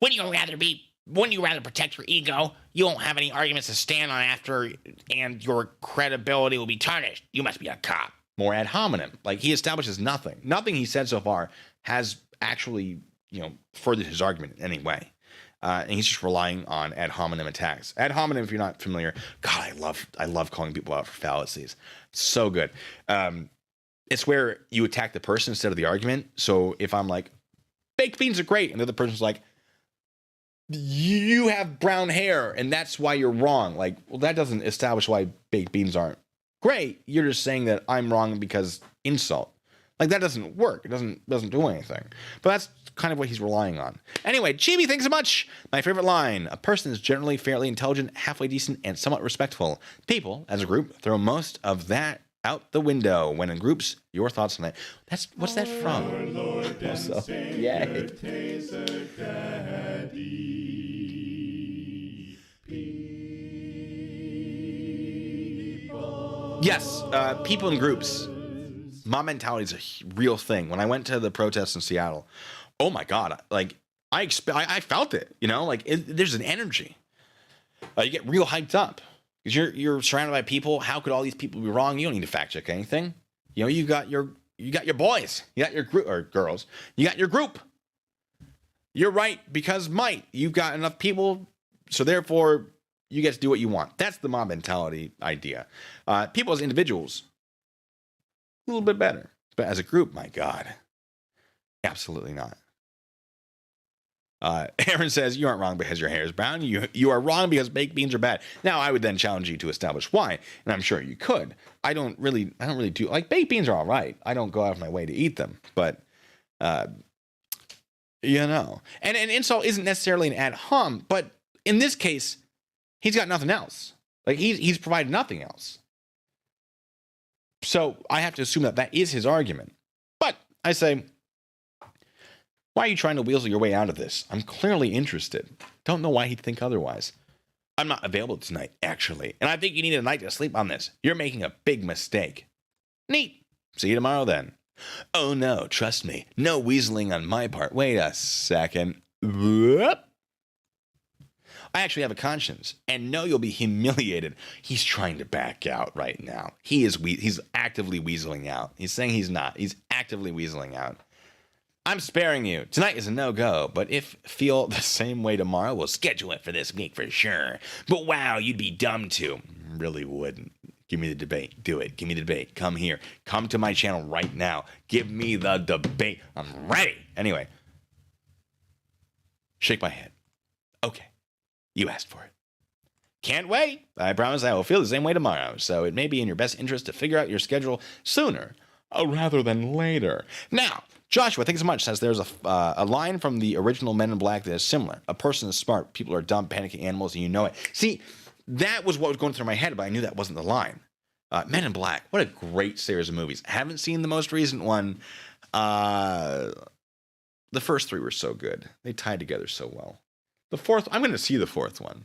Wouldn't you rather protect your ego? You won't have any arguments to stand on after, and your credibility will be tarnished. You must be a cop. More ad hominem. Like, he establishes nothing. Nothing he said so far has actually, furthered his argument in any way. And he's just relying on ad hominem attacks. Ad hominem, if you're not familiar, God, I love calling people out for fallacies. So good. It's where you attack the person instead of the argument. So if I'm like, baked beans are great, and the other person's like, you have brown hair, and that's why you're wrong. Like, well, that doesn't establish why baked beans aren't great. You're just saying that I'm wrong because insult. Like, that doesn't work. It doesn't do anything. But that's kind of what he's relying on. Anyway, Chibi, thanks so much. My favorite line: a person is generally fairly intelligent, halfway decent, and somewhat respectful. People, as a group, throw most of that out the window. When in groups, your thoughts on that. What's that from? Also, yay. Yes, people in groups. Mob mentality is a real thing. When I went to the protests in Seattle, oh my God, like I felt it. There's an energy. You get real hyped up because you're surrounded by people. How could all these people be wrong? You don't need to fact check anything. You got your boys, you got your group or girls, you got your group. You're right because might. You've got enough people, so therefore you get to do what you want. That's the mob mentality idea. People as individuals, a little bit better. But as a group, my God, absolutely not. Aaron says, you aren't wrong because your hair is brown. You are wrong because baked beans are bad. Now, I would then challenge you to establish why, and I'm sure you could. I don't really do, like, baked beans are all right. I don't go out of my way to eat them, but, and insult isn't necessarily an ad hom, but in this case, he's got nothing else. Like, he's provided nothing else. So I have to assume that is his argument. But I say, why are you trying to weasel your way out of this? I'm clearly interested. Don't know why he'd think otherwise. I'm not available tonight, actually. And I think you need a night to sleep on this. You're making a big mistake. Neat. See you tomorrow then. Oh no, trust me. No weaseling on my part. Wait a second. Whoop. I actually have a conscience and know you'll be humiliated. He's trying to back out right now. He's actively weaseling out. He's saying he's not. He's actively weaseling out. I'm sparing you. Tonight is a no-go, but if feel the same way tomorrow, we'll schedule it for this week for sure. But wow, you'd be dumb to. Really wouldn't. Give me the debate. Do it. Give me the debate. Come here. Come to my channel right now. Give me the debate. I'm ready. Anyway. Shake my head. Okay. You asked for it. Can't wait. I promise I will feel the same way tomorrow, so it may be in your best interest to figure out your schedule sooner rather than later. Now, Joshua, thanks so much, says there's a line from the original Men in Black that is similar. A person is smart. People are dumb, panicking animals, and you know it. See, that was what was going through my head, but I knew that wasn't the line. Men in Black, what a great series of movies. Haven't seen the most recent one. The first three were so good. They tied together so well. The fourth, I'm going to see the fourth one.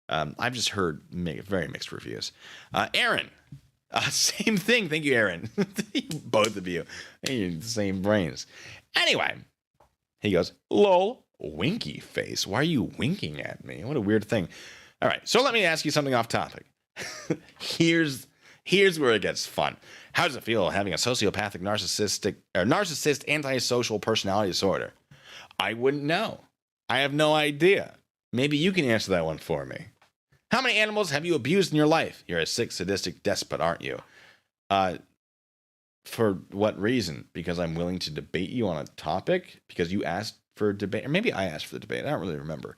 I've just heard very mixed reviews. Aaron, same thing. Thank you, Aaron. Both of you. You're the same brains. Anyway, he goes, lol, winky face. Why are you winking at me? What a weird thing. All right, so let me ask you something off topic. Here's where it gets fun. How does it feel having a sociopathic, narcissist, antisocial personality disorder? I wouldn't know. I have no idea. Maybe you can answer that one for me. How many animals have you abused in your life? You're a sick, sadistic despot, aren't you? For what reason? Because I'm willing to debate you on a topic? Because you asked for a debate? Or maybe I asked for the debate. I don't really remember.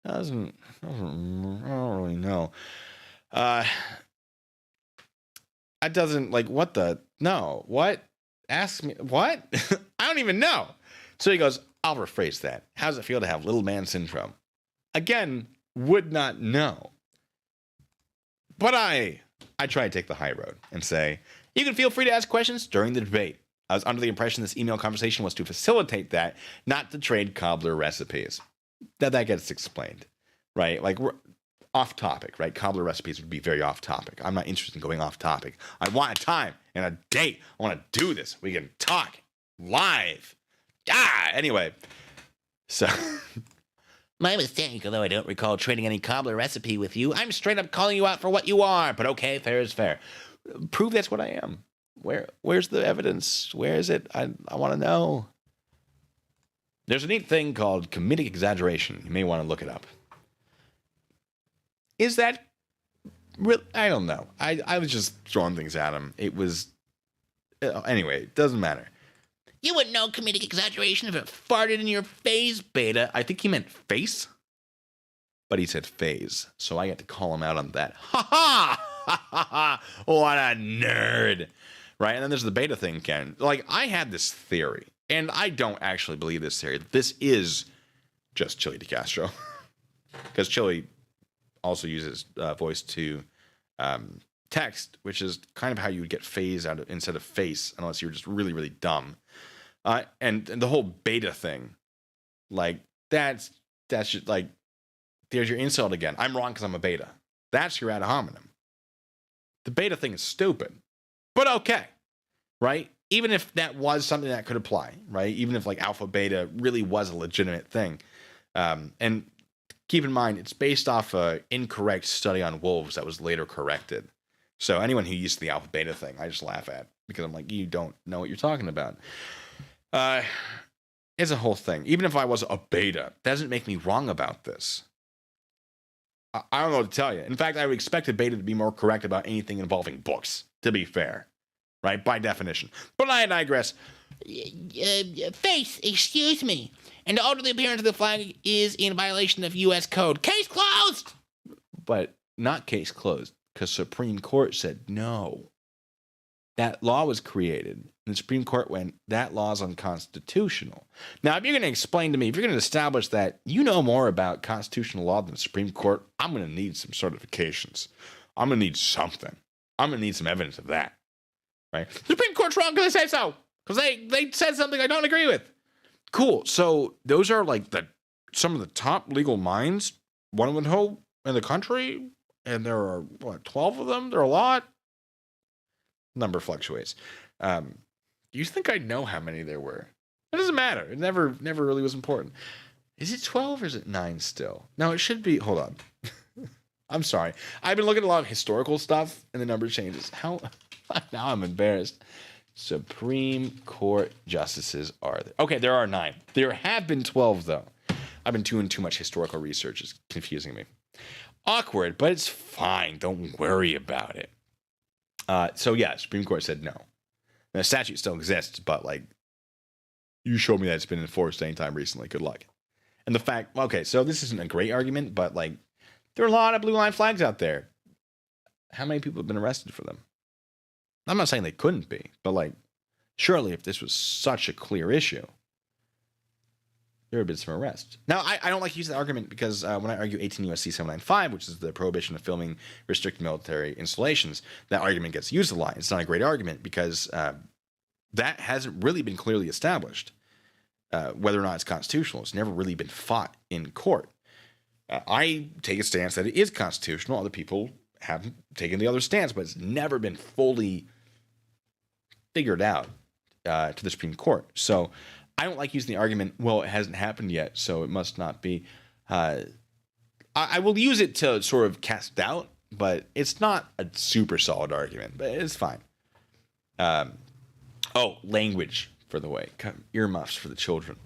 I don't really know. That doesn't, like, what the? No. What? Ask me what? I don't even know. So he goes, I'll rephrase that. How does it feel to have little man syndrome? Again, would not know. But I try to take the high road and say, you can feel free to ask questions during the debate. I was under the impression this email conversation was to facilitate that, not to trade cobbler recipes. That gets explained, right? Like, we're off topic, right? Cobbler recipes would be very off topic. I'm not interested in going off topic. I want a time and a date. I want to do this. We can talk live. Anyway. So, my mistake, although I don't recall trading any cobbler recipe with you. I'm straight up calling you out for what you are, but okay, fair is fair. Prove that's what I am. Where's the evidence? Where is it? I want to know. There's a neat thing called comedic exaggeration. You may want to look it up. Is that real? I don't know. I was just throwing things at him. It was... Anyway, it doesn't matter. You wouldn't know comedic exaggeration if it farted in your phase, Beta. I think he meant face. But he said phase. So I get to call him out on that. Ha ha! Ha ha ha! What a nerd. Right? And then there's the Beta thing, Ken. Like, I had this theory. And I don't actually believe this theory. This is just Chili DeCastro. Because Chili also uses voice to text, which is kind of how you would get phase out of, instead of face, unless you're just really, really dumb. And the whole Beta thing, like, that's just like, there's your insult again. I'm wrong because I'm a Beta. That's your ad hominem. The Beta thing is stupid, but okay, right? Even if that was something that could apply, right? Even if like Alpha Beta really was a legitimate thing. And keep in mind, it's based off an incorrect study on wolves that was later corrected. So anyone who used the Alpha Beta thing, I just laugh at, because I'm like, you don't know what you're talking about. It's a whole thing. Even if I was a Beta, doesn't make me wrong about this. I don't know what to tell you. In fact, I would expect a Beta to be more correct about anything involving books, to be fair. Right? By definition. But I digress. Face, excuse me. And to alter the appearance of the flag is in violation of U.S. code. Case closed! But not case closed, because Supreme Court said no. That law was created, and the Supreme Court went, that law is unconstitutional. Now, if you're going to explain to me, if you're going to establish that you know more about constitutional law than the Supreme Court, I'm going to need some certifications. I'm going to need something. I'm going to need some evidence of that. Right? The Supreme Court's wrong because they say so. Because they said something I don't agree with. Cool. So those are like some of the top legal minds, one of them in the country, and there are, 12 of them? There are a lot. Number fluctuates. You think I know how many there were? It doesn't matter. It never really was important. Is it 12 or is it 9 still? No, it should be. Hold on. I'm sorry. I've been looking at a lot of historical stuff, and the number changes. How? Now I'm embarrassed. Supreme Court justices are there? Okay, there are 9. There have been 12, though. I've been doing too much historical research. It's confusing me. Awkward, but it's fine. Don't worry about it. So yeah, Supreme Court said no. The statute still exists, but like, you show me that it's been enforced anytime recently. Good luck. And the fact, okay, so this isn't a great argument, but like, there are a lot of blue line flags out there. How many people have been arrested for them? I'm not saying they couldn't be, but like, surely if this was such a clear issue, there have been some arrests. Now, I don't like to use that argument because when I argue 18 U.S.C. 795, which is the prohibition of filming restricted military installations, that argument gets used a lot. It's not a great argument because that hasn't really been clearly established, whether or not it's constitutional. It's never really been fought in court. I take a stance that it is constitutional. Other people have taken the other stance, but it's never been fully figured out to the Supreme Court. So I don't like using the argument, well, it hasn't happened yet, so it must not be. I will use it to sort of cast doubt, but it's not a super solid argument, but it's fine. Language, for the way. Earmuffs for the children.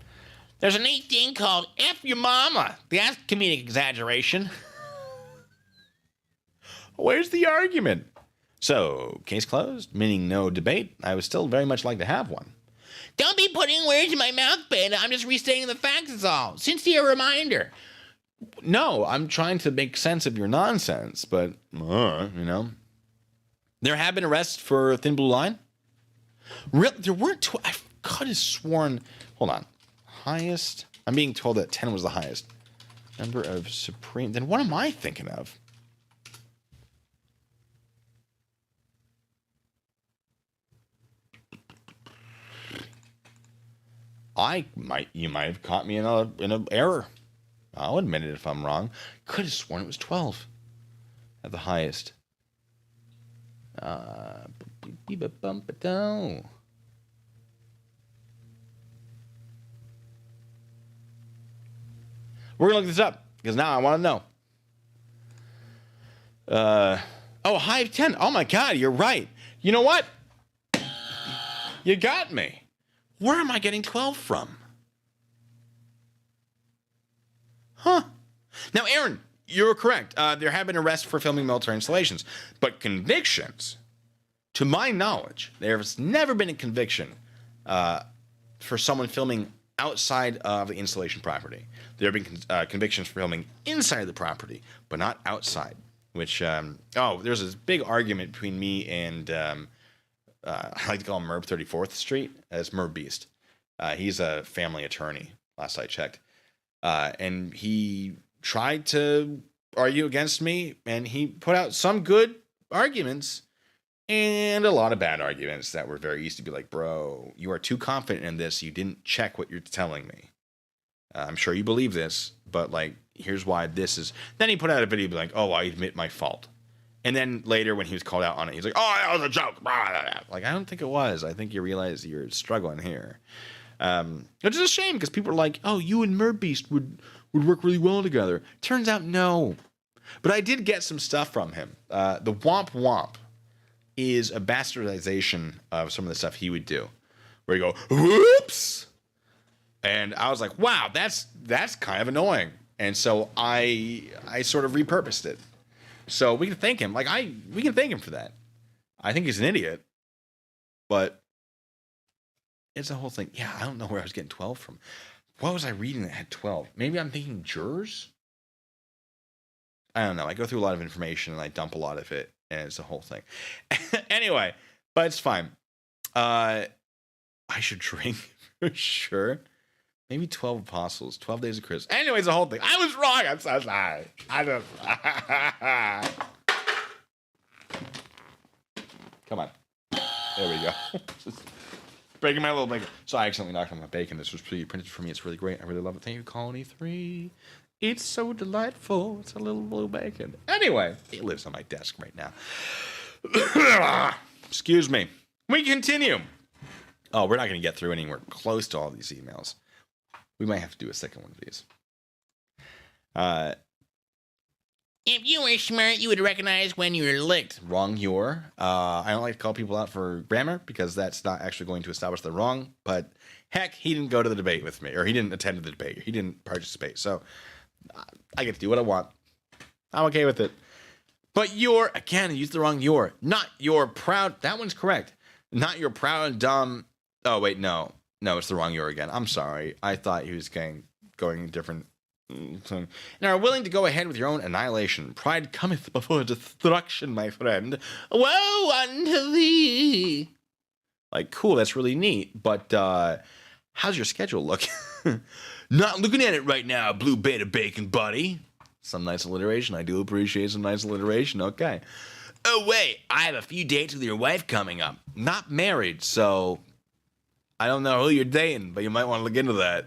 There's a neat thing called F your mama. That's comedic exaggeration. Where's the argument? So, case closed, meaning no debate. I would still very much like to have one. Don't be putting words in my mouth, Beta. I'm just restating the facts, is all. Sincere reminder. No, I'm trying to make sense of your nonsense, but, There have been arrests for Thin Blue Line. Really? There weren't 12. I could have sworn. Hold on. Highest. I'm being told that 10 was the highest number of supreme. Then what am I thinking of? You might have caught me in an error. I'll admit it if I'm wrong. Could have sworn it was 12 at the highest. We're gonna look this up because now I want to know. High of 10. Oh my God, you're right. You know what? You got me. Where am I getting 12 from? Huh. Now, Aaron, you're correct. There have been arrests for filming military installations, but convictions, to my knowledge, there's never been a conviction for someone filming outside of the installation property. There have been convictions for filming inside the property, but not outside. Which, there's this big argument between me and I like to call him Merb 34th Street as Merb Beast. He's a family attorney, last I checked. And he tried to argue against me, and he put out some good arguments and a lot of bad arguments that were very easy to be like, bro, you are too confident in this. You didn't check what you're telling me. I'm sure you believe this, but like, here's why this is. Then he put out a video like, oh, I admit my fault. And then later when he was called out on it, he's like, oh, that was a joke. Like, I don't think it was. I think you realize you're struggling here. Which is a shame because people are like, oh, you and Merbeast would work really well together. Turns out, no. But I did get some stuff from him. The Womp Womp is a bastardization of some of the stuff he would do. Where you go, whoops! And I was like, wow, that's kind of annoying. And so I sort of repurposed it. So we can thank him. We can thank him for that. I think he's an idiot. But it's a whole thing. Yeah, I don't know where I was getting 12 from. What was I reading that had 12? Maybe I'm thinking jurors? I don't know. I go through a lot of information and I dump a lot of it. And it's a whole thing. Anyway, but it's fine. I should drink for sure. Maybe 12 apostles, 12 days of Christmas. Anyways, the whole thing. I was wrong. I'm so sorry. Come on. There we go. Just breaking my little bacon. So I accidentally knocked on my bacon. This was printed for me. It's really great. I really love it. Thank you, Colony 3. It's so delightful. It's a little blue bacon. Anyway, it lives on my desk right now. Excuse me. We continue. Oh, we're not going to get through anywhere close to all these emails. We might have to do a second one of these. If you were smart, you would recognize when you're licked. Wrong, you're. I don't like to call people out for grammar because that's not actually going to establish the wrong. But heck, he didn't go to the debate with me, or he didn't attend the debate. He didn't participate. So I get to do what I want. I'm okay with it. But you're, again, I used the wrong you're. Not your proud. That one's correct. Not your proud and dumb. Oh, wait, no. No, it's the wrong you're again. I'm sorry. I thought he was going different. And are willing to go ahead with your own annihilation. Pride cometh before destruction, my friend. Woe unto thee. Like, cool, that's really neat. But how's your schedule look? Not looking at it right now, Blue Beta Bacon buddy. Some nice alliteration. I do appreciate some nice alliteration. Okay. Oh, wait, I have a few dates with your wife coming up. Not married, so I don't know who you're dating, but you might want to look into that.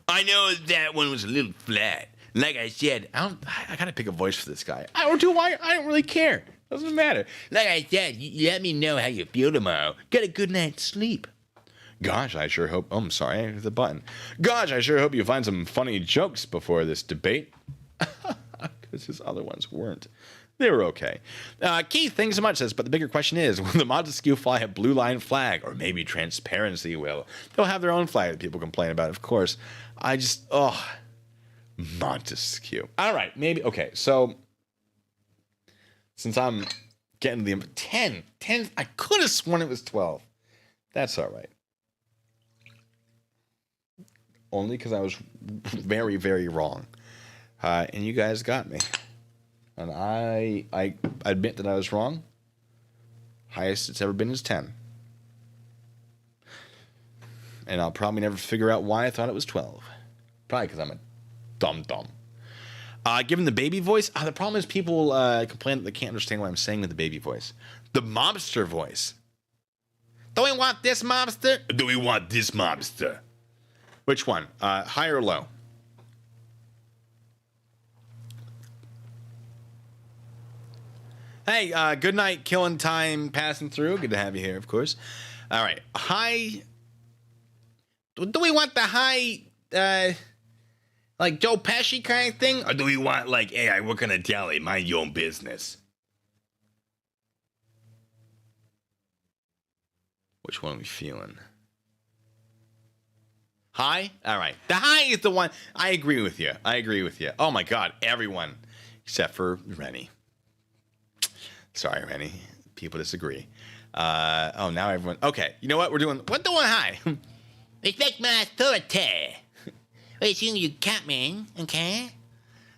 I know that one was a little flat. Like I said, I gotta pick a voice for this guy. I don't really care. Doesn't matter. Like I said, you let me know how you feel tomorrow. Get a good night's sleep. Gosh, I sure hope. Oh, I'm sorry, I hit the button. Gosh, I sure hope you find some funny jokes before this debate. Because his other ones weren't. They were okay. Keith, thanks so much. Says, but the bigger question is, will the Montesquieu fly a blue line flag? Or maybe Transparency will. They'll have their own flag that people complain about, of course. Montesquieu. All right, maybe. Okay, so since I'm getting the 10, I could have sworn it was 12. That's all right. Only because I was very, very wrong. And you guys got me. And I admit that I was wrong. Highest it's ever been is 10. and I'll probably never figure out why I thought it was 12. Probably because I'm a dumb. Given the baby voice, the problem is people complain that they can't understand what I'm saying with the baby voice. The mobster voice. Do we want this mobster? Or do we want this mobster? Which one? High or low? Hey, good night, killing time passing through. Good to have you here, of course. All right, high. Do we want the high, like Joe Pesci kind of thing? Or do we want, like, hey, I work on a deli, mind your own business? Which one are we feeling? High? All right. The high is the one. I agree with you. Oh, my God. Everyone. Except for Rennie. Sorry, Rennie. People disagree. Now everyone. Okay. You know what? We're doing high. Respect my authority. Wait, you Catman, okay?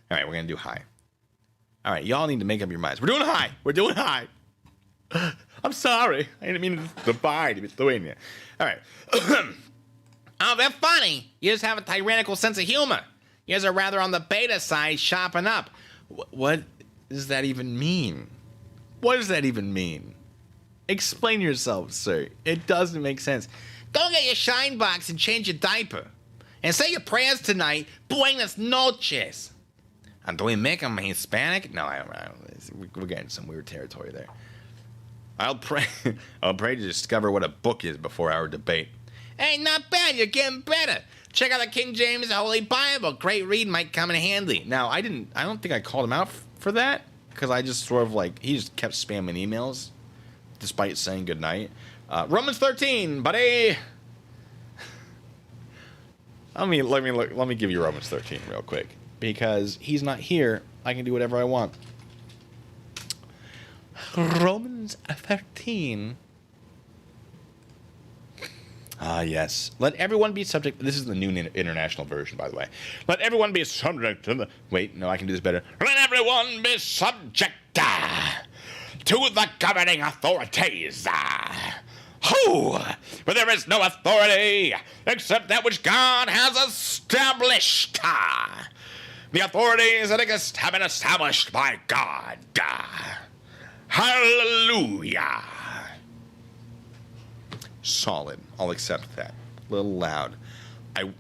All right. We're going to do high. All right. Y'all need to make up your minds. We're doing high. I'm sorry. I didn't mean to divide Lithuania. All right. Oh, they're funny. You just have a tyrannical sense of humor. You guys are rather on the beta side, shopping up. What does that even mean? What does that even mean? Explain yourself, sir. It doesn't make sense. Go get your shine box and change your diaper. And say your prayers tonight. Buenas noches. And do we make them Hispanic? No, I don't. We're getting some weird territory there. I'll pray to discover what a book is before our debate. Hey, not bad. You're getting better. Check out the King James Holy Bible. Great read, might come in handy. Now, I don't think I called him out for that, because I just sort of he just kept spamming emails, despite saying goodnight. Romans 13, buddy. Let me give you Romans 13 real quick, because he's not here. I can do whatever I want. Romans 13. Yes. Let everyone be subject. This is the New International Version, by the way. Let everyone be subject to the. Wait, no, I can do this better. Let everyone be subject to the governing authorities. But there is no authority except that which God has established. The authorities that have been established by God. Hallelujah. Solid. I'll accept that. A little loud. I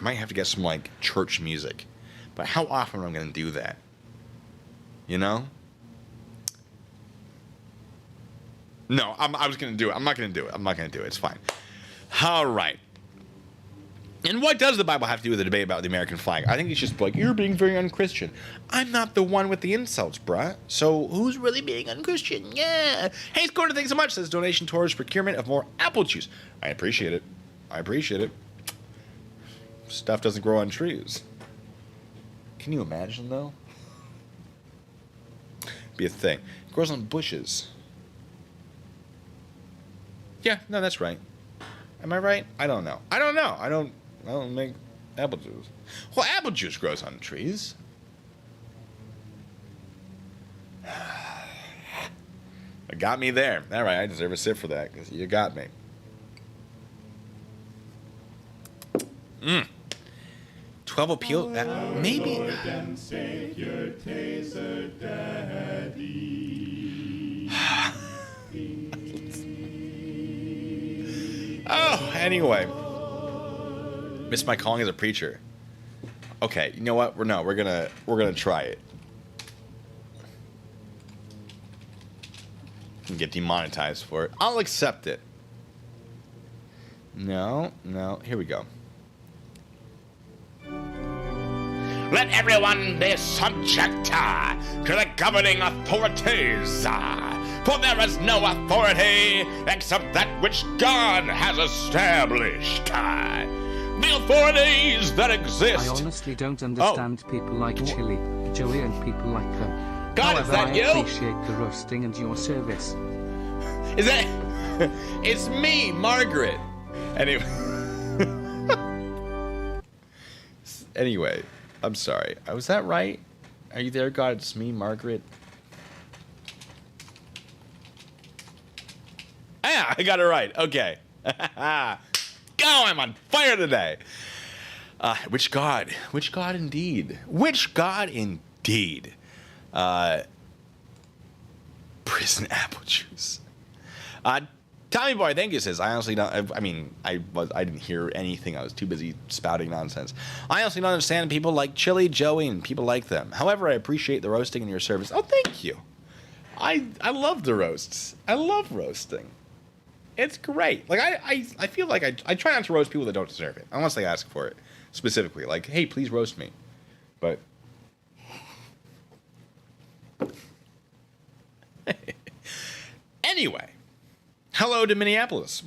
might have to get some church music. But how often am I going to do that? You know? No, I was going to do it. I'm not going to do it. It's fine. All right. And what does the Bible have to do with the debate about the American flag? I think it's just you're being very unchristian. I'm not the one with the insults, bruh. So who's really being unchristian? Yeah. Hey, Corner, thanks so much. Says donation towards procurement of more apple juice. I appreciate it. Stuff doesn't grow on trees. Can you imagine, though? Be a thing. It grows on bushes. Yeah, no, that's right. Am I right? I don't know. I don't make apple juice. Well, apple juice grows on trees. It got me there. All right, I deserve a sip for that, because you got me. 12 appeal? Maybe. Oh, anyway. Missed my calling as a preacher. Okay, you know what? We're gonna try it. And get demonetized for it. I'll accept it. No. Here we go. Let everyone be subject to the governing authorities. For there is no authority except that which God has established. The authorities that exist. I honestly don't understand people like Chili, Joey, and people like them. God, However, is that you? I appreciate the roasting and your service. Is that? It's me, Margaret. Anyway, I'm sorry. Was that right? Are you there, God? It's me, Margaret. Yeah, I got it right. Okay. go. I'm on fire today. Which God? Which God indeed? Which God indeed? Prison apple juice. Tommy Boy, thank you, says, I honestly don't, I didn't hear anything. I was too busy spouting nonsense. I honestly don't understand people like Chili, Joey, and people like them. However, I appreciate the roasting in your service. Oh, thank you. I love the roasts. I love roasting. It's great. Like, I feel like I try not to roast people that don't deserve it, unless they ask for it specifically. Like, hey, please roast me. But anyway, hello to Minneapolis.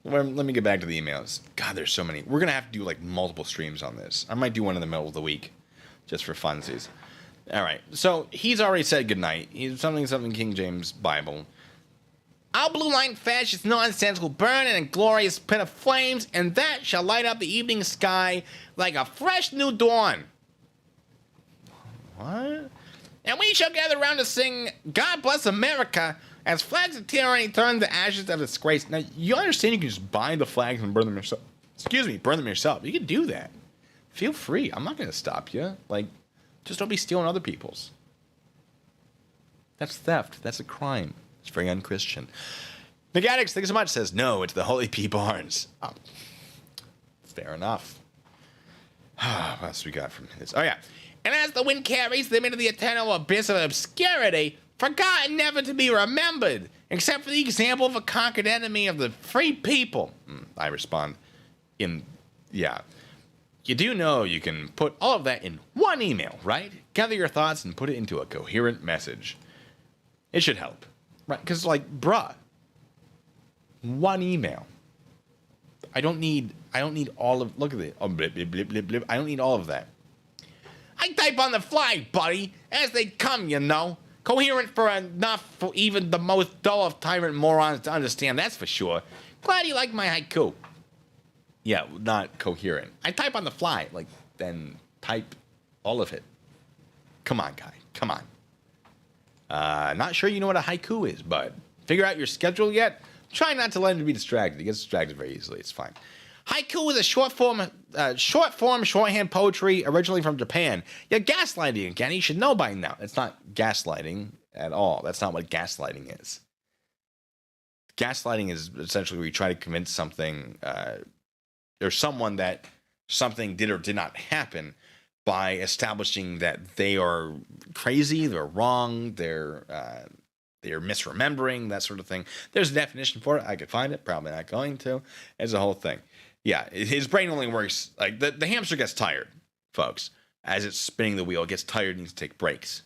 Well, let me get back to the emails. God, there's so many. We're going to have to do like multiple streams on this. I might do one in the middle of the week just for funsies. All right. So he's already said goodnight. He's something King James Bible. Our blue line fascist nonsense will burn in a glorious pit of flames, and that shall light up the evening sky like a fresh new dawn. What? And we shall gather around to sing God Bless America as flags of tyranny turn to ashes of disgrace. Now, you understand you can just buy the flags and burn them yourself. Burn them yourself. You can do that. Feel free. I'm not going to stop you. Like, just don't be stealing other people's. That's theft. That's a crime. It's very unchristian. McAddicts, thanks so much, says, no, it's the Holy P. Barnes. Oh, fair enough. What else we got from this? Oh, yeah. And as the wind carries them into the eternal abyss of obscurity, forgotten never to be remembered, except for the example of a conquered enemy of the free people. I respond, yeah. You do know you can put all of that in one email, right? Gather your thoughts and put it into a coherent message. It should help, right? Because, like, bruh, one email. I don't need all of, look at it. Oh, blip, blip, blip, blip, blip. I don't need all of that. I type on the fly, buddy, as they come, you know. Coherent for enough for even the most dull of tyrant morons to understand, that's for sure. Glad you like my haiku. Yeah, not coherent. I type on the fly, like, then type all of it. Come on, guy. Come on. Not sure you know what a haiku is, but figure out your schedule yet? Try not to let him be distracted. He gets distracted very easily. It's fine. Haiku is a short form shorthand poetry originally from Japan. You're gaslighting again. You should know by now. It's not gaslighting at all. That's not what gaslighting is. Gaslighting is essentially where you try to convince something or someone that something did or did not happen by establishing that they are crazy, they're wrong, they're misremembering, that sort of thing. There's a definition for it. I could find it. Probably not going to. It's a whole thing. Yeah, his brain only works, like, the hamster gets tired, folks. As it's spinning the wheel, it gets tired and needs to take breaks.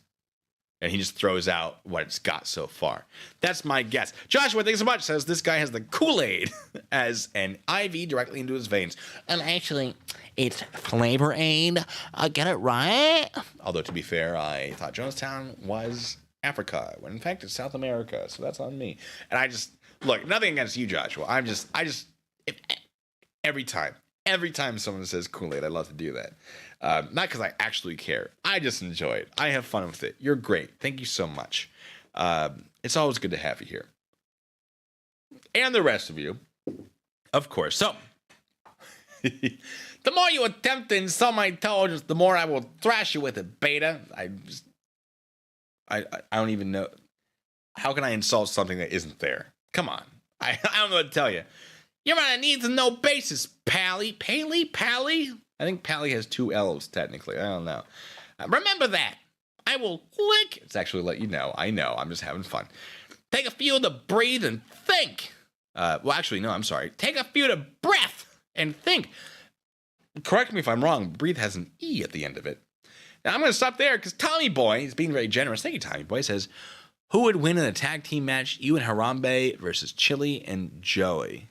And he just throws out what it's got so far. That's my guess. Joshua, thanks so much, says this guy has the Kool-Aid as an IV directly into his veins. And actually, it's Flavor Aid. Get it right? Although, to be fair, I thought Jonestown was Africa, when in fact it's South America, so that's on me. And I just, look, nothing against you, Joshua. Every time someone says Kool-Aid, I love to do that. Not because I actually care. I just enjoy it. I have fun with it. You're great. Thank you so much. It's always good to have you here. And the rest of you, of course. So, the more you attempt to insult my intelligence, the more I will thrash you with it, beta. I don't even know. How can I insult something that isn't there? Come on. I don't know what to tell you. You're on a needs-to-know basis, Pally. Pally? I think Pally has 2 L's, technically. I don't know. Remember that. I will click. It's actually let you know. I know. I'm just having fun. Take a few to breathe and think. Well, actually, no, I'm sorry. Take a few to breath and think. Correct me if I'm wrong. Breathe has an E at the end of it. Now, I'm going to stop there because Tommy Boy is being very generous. Thank you, Tommy Boy. Says, who would win in a tag team match? You and Harambe versus Chili and Joey.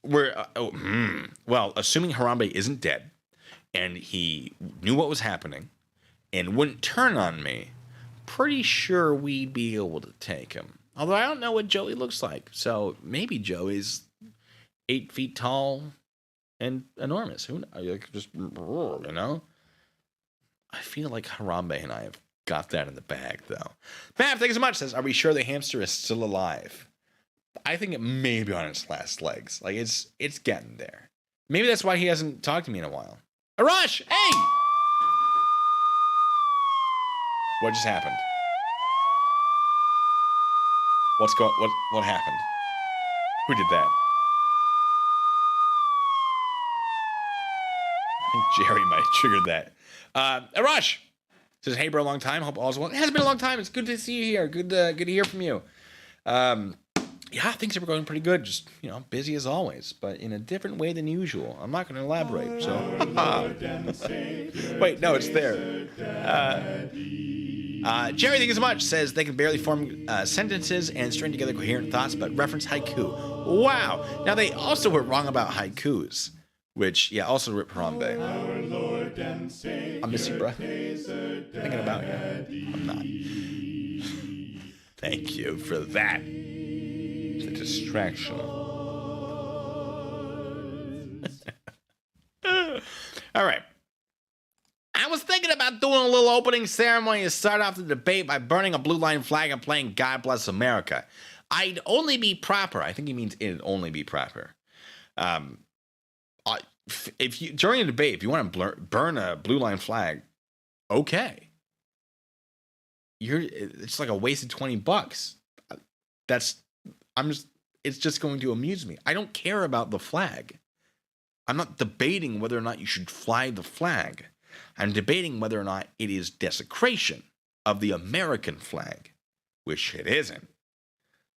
Well, assuming Harambe isn't dead and he knew what was happening and wouldn't turn on me, pretty sure we'd be able to take him. Although I don't know what Joey looks like. So maybe Joey's 8 feet tall and enormous. Who knows? Just, you know? I feel like Harambe and I have got that in the bag, though. Matt, thank you so much. Says, are we sure the hamster is still alive? I think it may be on its last legs. Like it's getting there. Maybe that's why he hasn't talked to me in a while. Arash, hey! What just happened? What happened? Who did that? I think Jerry might have triggered that. Arash says, "Hey, bro, long time. Hope all's well." It has been a long time. It's good to see you here. Good to hear from you. Yeah, things are going pretty good. Just, busy as always, but in a different way than usual. I'm not going to elaborate. So, wait, no, it's there. Jerry, thank you so much. Says they can barely form sentences and string together coherent thoughts, but reference haiku. Wow. Now they also were wrong about haikus, which also Rip Harambe. I miss you, bro. Thinking about you. I'm not. Thank you for that. The distraction. All right. I was thinking about doing a little opening ceremony to start off the debate by burning a blue line flag and playing God Bless America. I'd only be proper. I think he means it'd only be proper. If you during a debate, if you want to burn a blue line flag, okay. It's like a wasted $20. It's just going to amuse me. I don't care about the flag. I'm not debating whether or not you should fly the flag. I'm debating whether or not it is desecration of the American flag, which it isn't.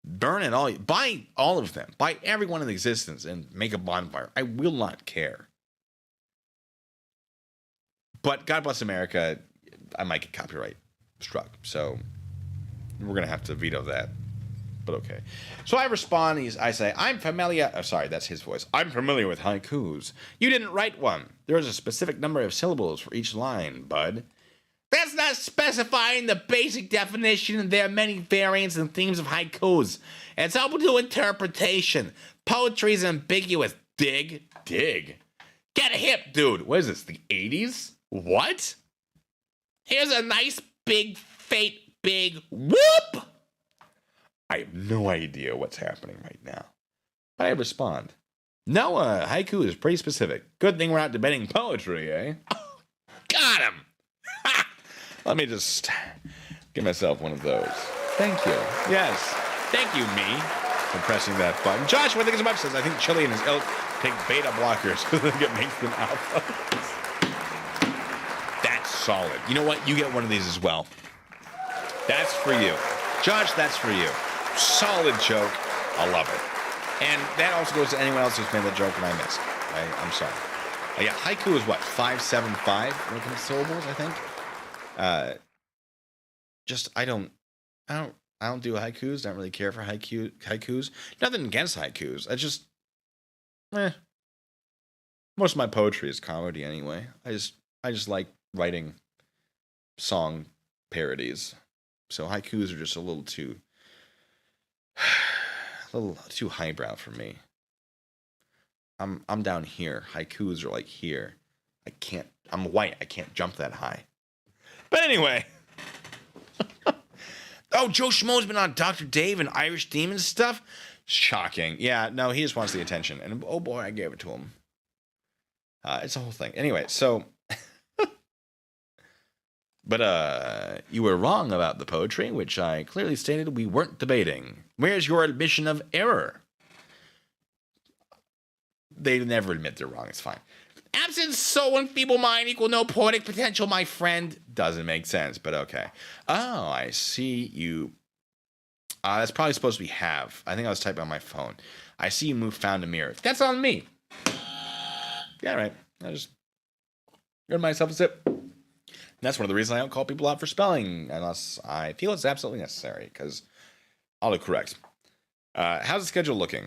Burn it all. Buy all of them. Buy every one in existence and make a bonfire. I will not care. But God Bless America, I might get copyright struck. So we're going to have to veto that. But okay. So I respond. I say, I'm familiar. Oh, sorry, that's his voice. I'm familiar with haikus. You didn't write one. There is a specific number of syllables for each line, bud. That's not specifying the basic definition, and there are many variants and themes of haikus. It's open to interpretation. Poetry is ambiguous. Dig. Get a hip, dude. What is this, the 80s? What? Here's a nice, big, fate, big whoop! I have no idea what's happening right now. But I respond. No, haiku is pretty specific. Good thing we're not debating poetry, eh? Oh, got him! Ha! Let me just give myself one of those. Thank you. Yes. Thank you, me, for pressing that button. Josh, what do you think so much? Says, I think Chili and his ilk take beta blockers because I think it makes them alpha. That's solid. You know what? You get one of these as well. That's for you. Josh, that's for you. Solid joke. I love it. And that also goes to anyone else who's made that joke and I missed. I'm sorry. Yeah, haiku is what? 575 when it comes to syllables, I think. I don't do haikus. Don't really care for haikus. Nothing against haikus. Most of my poetry is comedy anyway. I just like writing song parodies. So haikus are just a little too highbrow for me. I'm down here. Haikus are like here. I'm white. I can't jump that high. But anyway. Oh, Joe Schmo's been on Dr. Dave and Irish Demon stuff. Shocking. Yeah, no, he just wants the attention. And oh boy, I gave it to him. It's a whole thing. Anyway, so but you were wrong about the poetry, which I clearly stated we weren't debating. Where's your admission of error? They never admit they're wrong. It's fine. Absent soul and feeble mind equal no poetic potential, my friend. Doesn't make sense, but okay. Oh, I see you. That's probably supposed to be have. I think I was typing on my phone. I see you found a mirror. That's on me. Yeah, right. I just earned myself a sip. And that's one of the reasons I don't call people out for spelling unless I feel it's absolutely necessary, because autocorrect. How's the schedule looking?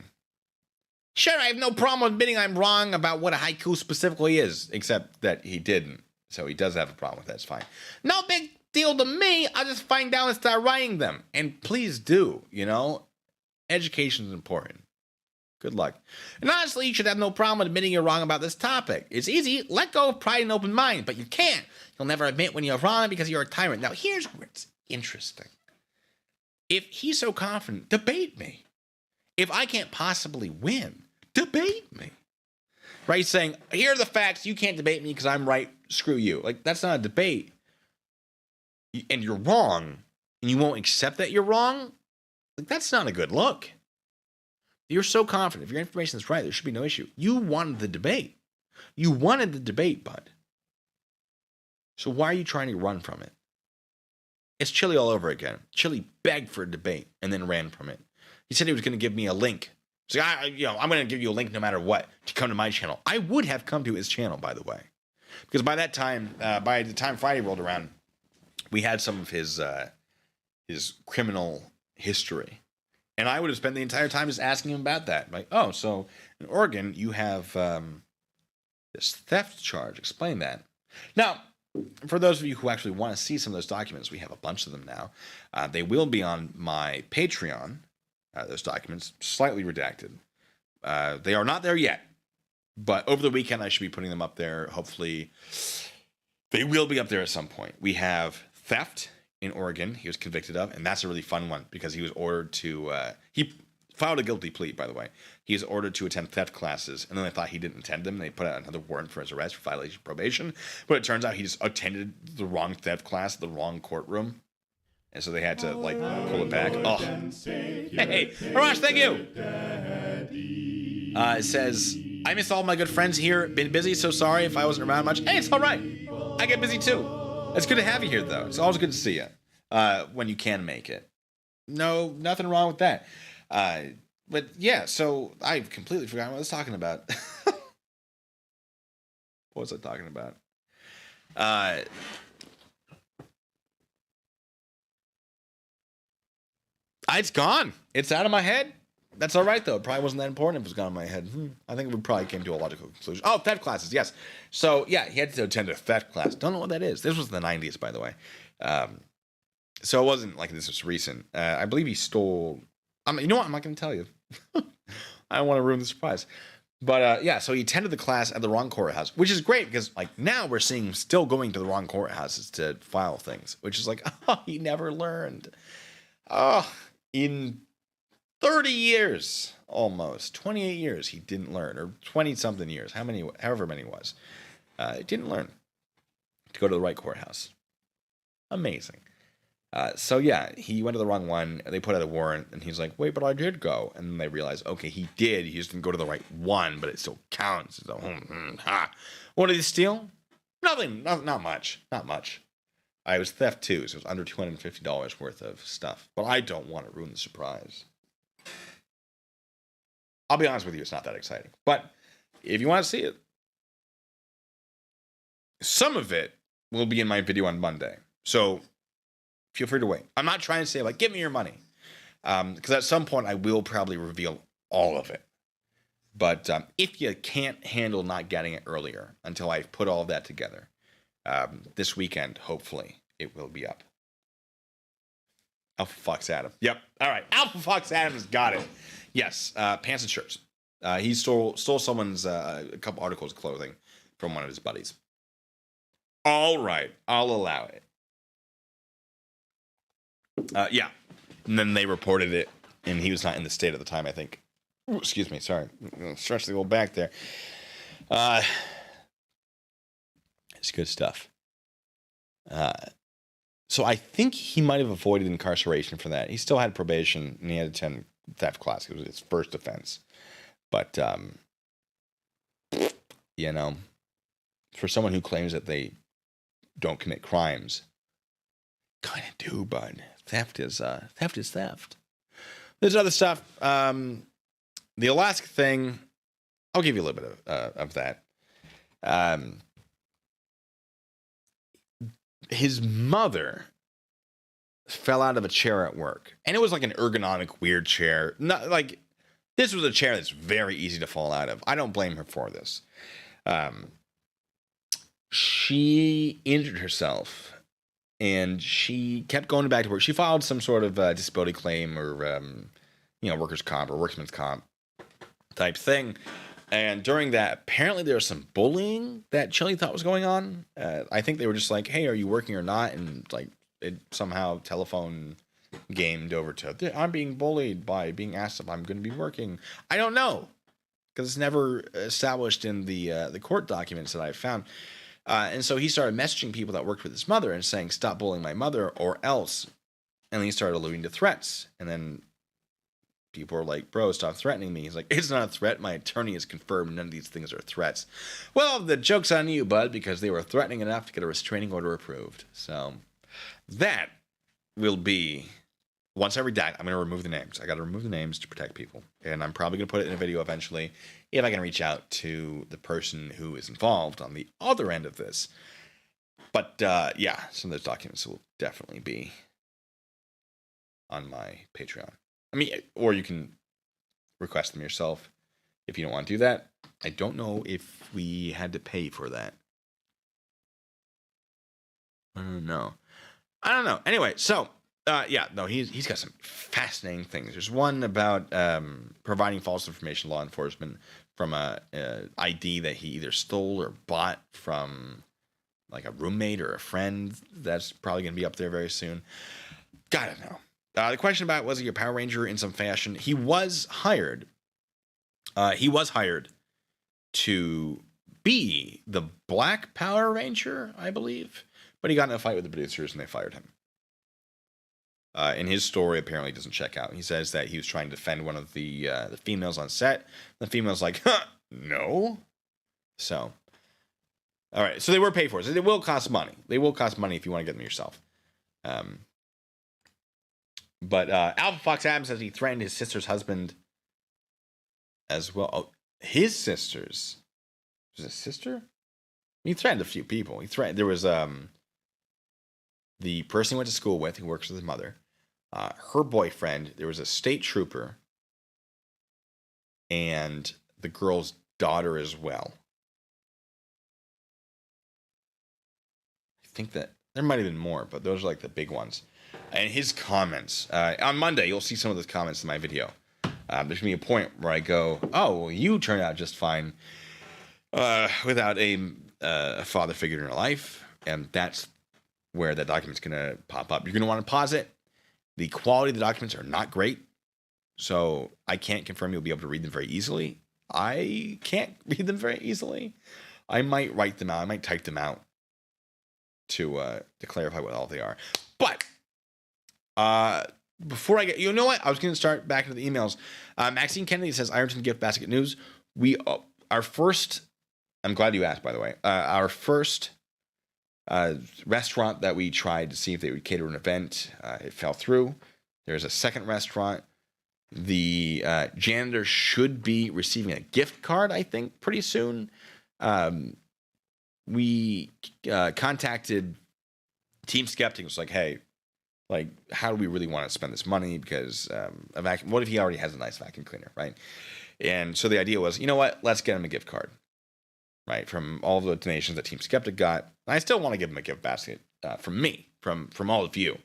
Sure, I have no problem admitting I'm wrong about what a haiku specifically is, except that he didn't. So he does have a problem with that. It's fine. No big deal to me. I'll just find out and start writing them. And please do, Education is important. Good luck. And honestly, you should have no problem admitting you're wrong about this topic. It's easy. Let go of pride and open mind. But you can't. You'll never admit when you're wrong because you're a tyrant. Now, here's where it's interesting. If he's so confident, debate me. If I can't possibly win, debate me. Right? He's saying, here are the facts. You can't debate me because I'm right. Screw you. Like, that's not a debate. And you're wrong. And you won't accept that you're wrong. Like, that's not a good look. You're so confident. If your information is right, there should be no issue. You wanted the debate. You wanted the debate, bud. So why are you trying to run from it? It's Chili all over again. Chili begged for a debate and then ran from it. He said he was going to give me a link. So I'm going to give you a link no matter what to come to my channel. I would have come to his channel, by the way, because by that time, by the time Friday rolled around, we had some of his criminal history, and I would have spent the entire time just asking him about that. Like, oh, so in Oregon you have this theft charge. Explain that. Now, for those of you who actually want to see some of those documents, we have a bunch of them now. They will be on my Patreon. Those documents, slightly redacted. They are not there yet, but over the weekend I should be putting them up there. Hopefully, they will be up there at some point. We have theft in Oregon. He was convicted of, and that's a really fun one because he was ordered to. He filed a guilty plea, by the way. He was ordered to attend theft classes, and then they thought he didn't attend them. And they put out another warrant for his arrest for violation of probation. But it turns out he just attended the wrong theft class, the wrong courtroom. And so they had to, like, pull it back. Oh. Hey, Arash, thank you. It says, I miss all my good friends here. Been busy, so sorry if I wasn't around much. Hey, it's all right. I get busy, too. It's good to have you here, though. It's always good to see you when you can make it. No, nothing wrong with that. But, yeah, so I've completely forgotten what I was talking about. What was I talking about? It's gone. It's out of my head. That's all right, though. It probably wasn't that important if it was gone in my head. I think we probably came to a logical conclusion. Oh, theft classes, yes. So, yeah, he had to attend a theft class. Don't know what that is. This was the 90s, by the way. So it wasn't like this was recent. I believe he stole... you know what? I'm not going to tell you. I don't want to ruin the surprise. But, yeah, so he attended the class at the wrong courthouse, which is great because, like, now we're seeing him still going to the wrong courthouses to file things, which is like, oh, he never learned. Oh, in 30 years, almost 28 years, he didn't learn, or 20-something years, however many it was, he didn't learn to go to the right courthouse. Amazing. So yeah, he went to the wrong one. They put out a warrant, and he's like, "Wait, but I did go." And then they realized, okay, he did. He just didn't go to the right one, but it still counts. So, what did he steal? Nothing. Not much. Not much. It was theft too, so it was under $250 worth of stuff. But I don't want to ruin the surprise. I'll be honest with you, it's not that exciting. But if you want to see it, some of it will be in my video on Monday. So feel free to wait. I'm not trying to say, like, give me your money. Because at some point I will probably reveal all of it. But if you can't handle not getting it earlier until I've put all of that together, this weekend, hopefully, it will be up. Alpha Fox Adam. Yep. All right. Alpha Fox Adam has got it. Yes. Pants and shirts. He stole someone's a couple articles of clothing from one of his buddies. All right. I'll allow it. Yeah. And then they reported it, and he was not in the state at the time, I think. Ooh, excuse me. Sorry. Stretch the old back there. It's good stuff. So I think he might have avoided incarceration for that. He still had probation, and he had to attend theft class. It was his first offense. But, you know, for someone who claims that they don't commit crimes, kind of do, bud. Theft is theft. There's other stuff. The Alaska thing, I'll give you a little bit of that. His mother fell out of a chair at work, and it was like an ergonomic weird chair. Not like this was a chair that's very easy to fall out of. I don't blame her for this. She injured herself, and she kept going back to work. She filed some sort of disability claim or workers' comp or workman's comp type thing. And during that, apparently there was some bullying that Chili thought was going on. I think they were just like, "Hey, are you working or not?" And like it somehow telephone gamed over to I'm being bullied by being asked if I'm going to be working. I don't know, because it's never established in the court documents that I've found. And so he started messaging people that worked with his mother and saying, "Stop bullying my mother, or else." And then he started alluding to threats. And then people were like, "Bro, stop threatening me." He's like, "It's not a threat. My attorney has confirmed none of these things are threats." Well, the joke's on you, bud, because they were threatening enough to get a restraining order approved. So that will be, once I redact, I'm going to remove the names. I got to remove the names to protect people. And I'm probably going to put it in a video eventually if I can reach out to the person who is involved on the other end of this. But yeah, some of those documents will definitely be on my Patreon. I mean, or you can request them yourself if you don't want to do that. I don't know if we had to pay for that. I don't know. Anyway, so yeah, no, he's got some fascinating things. There's one about providing false information to law enforcement from a ID that he either stole or bought from like a roommate or a friend. That's probably going to be up there very soon. Gotta know. The question about, was he a Power Ranger in some fashion? He was hired. He was hired to be the Black Power Ranger, I believe. But he got in a fight with the producers and they fired him. And his story apparently doesn't check out. He says that he was trying to defend one of the females on set. The female's like, no. So, all right. So they were paid for. So they will cost money. They will cost money if you want to get them yourself. But Alpha Fox Adams says he threatened his sister's husband as well. Oh, his sister's. Was it sister? He threatened a few people. He threatened. There was the person he went to school with, who works with his mother. Her boyfriend. There was a state trooper. And the girl's daughter as well. I think that there might have been more, but those are like the big ones. And his comments, on Monday, you'll see some of those comments in my video. There's going to be a point where I go, "Oh, well, you turned out just fine without a father figure in your life." And that's where that document's going to pop up. You're going to want to pause it. The quality of the documents are not great, so I can't confirm you'll be able to read them very easily. I can't read them very easily. I might write them out. I might type them out to clarify what all they are. But before I get, you know what? I was going to start back into the emails. Maxine Kennedy says, Ironton gift basket news. Our first, I'm glad you asked, by the way, our first restaurant that we tried to see if they would cater an event, it fell through. There's a second restaurant. The janitor should be receiving a gift card, I think, pretty soon. We contacted Team Skeptic. It was like, hey, like, how do we really want to spend this money? Because a vacuum, what if he already has a nice vacuum cleaner, right? And so the idea was, you know what? Let's get him a gift card, right? From all the donations that Team Skeptic got. I still want to give him a gift basket from me, from all of you,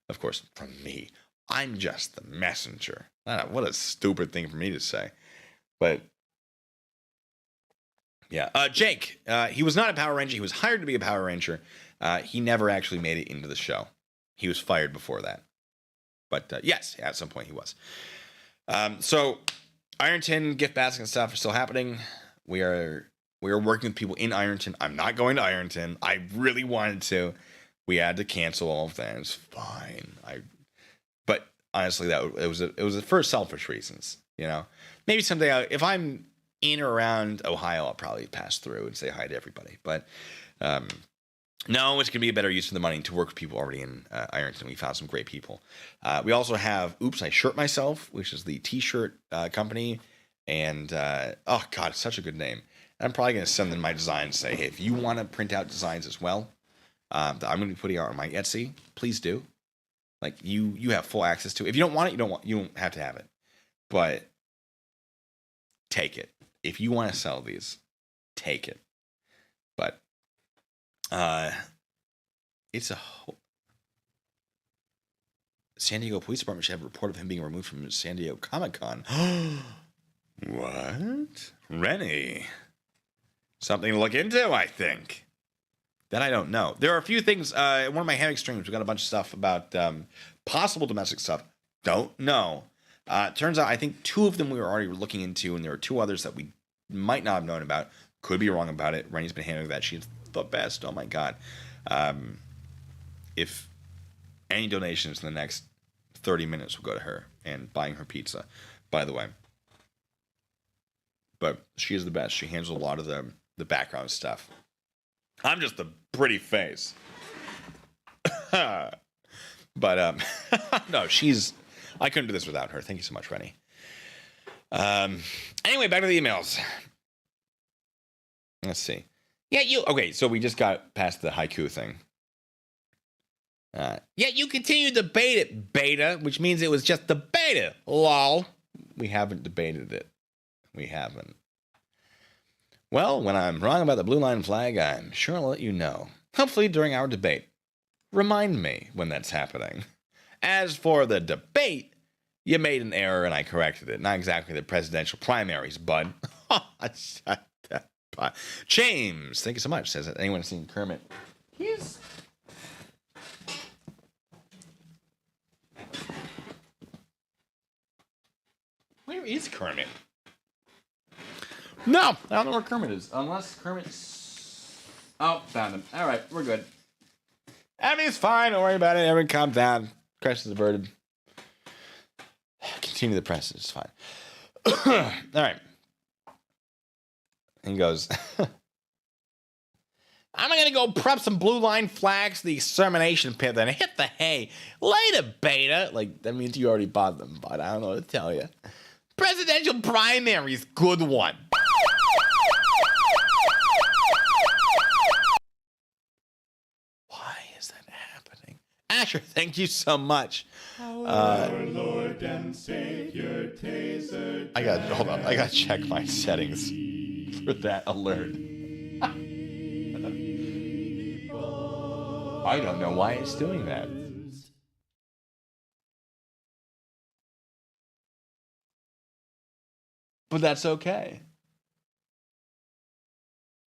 of course, from me. I'm just the messenger. What a stupid thing for me to say. But yeah, Jake, he was not a Power Ranger. He was hired to be a Power Ranger. He never actually made it into the show. He was fired before that. But yes, at some point he was. So Ironton gift basket and stuff are still happening. We are working with people in Ironton. I'm not going to Ironton. I really wanted to. We had to cancel all of that. It's fine. But honestly, it was for selfish reasons. You know, maybe someday if I'm in or around Ohio, I'll probably pass through and say hi to everybody. But no, it's going to be a better use of the money to work with people already in Ironton. We found some great people. We also have Oops, I Shirt Myself, which is the t-shirt company. And, oh, God, it's such a good name. I'm probably going to send them my designs and say, hey, if you want to print out designs as well, that I'm going to be putting out on my Etsy, please do. Like, you have full access to it. If you don't want it, you don't have to have it. But take it. If you want to sell these, take it. But it's a San Diego Police Department should have a report of him being removed from San Diego Comic-Con. What? Rennie. Something to look into, I think. That I don't know. There are a few things. In one of my hammock streams, we got a bunch of stuff about possible domestic stuff. Don't know. Turns out I think 2 of them we were already looking into, and there are 2 others that we might not have known about. Could be wrong about it. Rennie's been handling that. She's the best. Oh my god. If any donations in the next 30 minutes will go to her and buying her pizza, by the way. But she is the best. She handles a lot of the background stuff. I'm just a pretty face. But no, I couldn't do this without her. Thank you so much, Rennie. Anyway, back to the emails. Let's see. Okay, so we just got past the haiku thing. You continue to debate it, beta, which means it was just the beta. Lol. We haven't debated it. We haven't. Well, when I'm wrong about the blue line flag, I'm sure I'll let you know. Hopefully during our debate. Remind me when that's happening. As for the debate, you made an error and I corrected it. Not exactly the presidential primaries, bud. Shut up. James, thank you so much. Says, anyone seen Kermit? Where is Kermit? No, I don't know where Kermit is. Unless Kermit's... Oh, found him. All right, we're good. Everything's fine. Don't worry about it. Everyone calm down. Crisis averted. Continue the press. It's fine. All right. And he goes... I'm going to go prep some blue line flags to the extermination pit, then hit the hay. Later, beta. Like, that means you already bought them, but I don't know what to tell you. Presidential primaries, good one. Why is that happening? Asher, thank you so much. Our Lord and Savior Taser. Hold on. I got to check my settings for that alert. I don't know why it's doing that. But that's okay.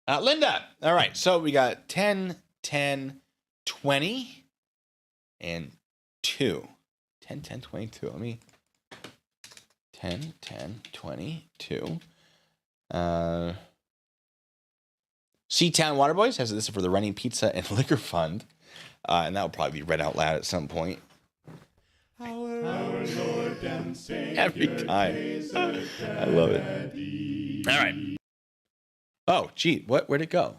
Linda. All right. So we got 10, 10, 20, and 2. 10, 10, 22. Let me... 10, 10, 22. Seatown Waterboys has this for the Rennie Pizza and Liquor Fund. And that will probably be read out loud at some point. Our Lord and Savior. Every time. I love it. All right. Oh, gee. Where'd it go?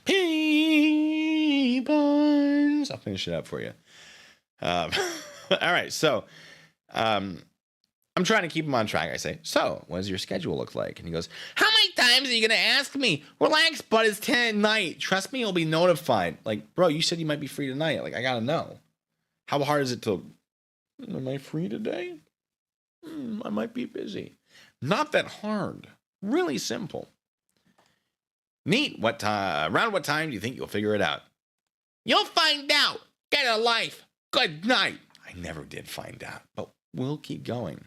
P. Barnes. I'll finish it up for you. All right. So, I'm trying to keep him on track. I say, so, what does your schedule look like? And he goes, how many times are you going to ask me? Relax, bud. It's 10 at night. Trust me, you'll be notified. Like, bro, you said you might be free tonight. Like, I got to know. How hard is it to... Am I free today? I might be busy. Not that hard. Really simple. Neat. Around what time do you think you'll figure it out? You'll find out. Get a life. Good night. I never did find out, but we'll keep going.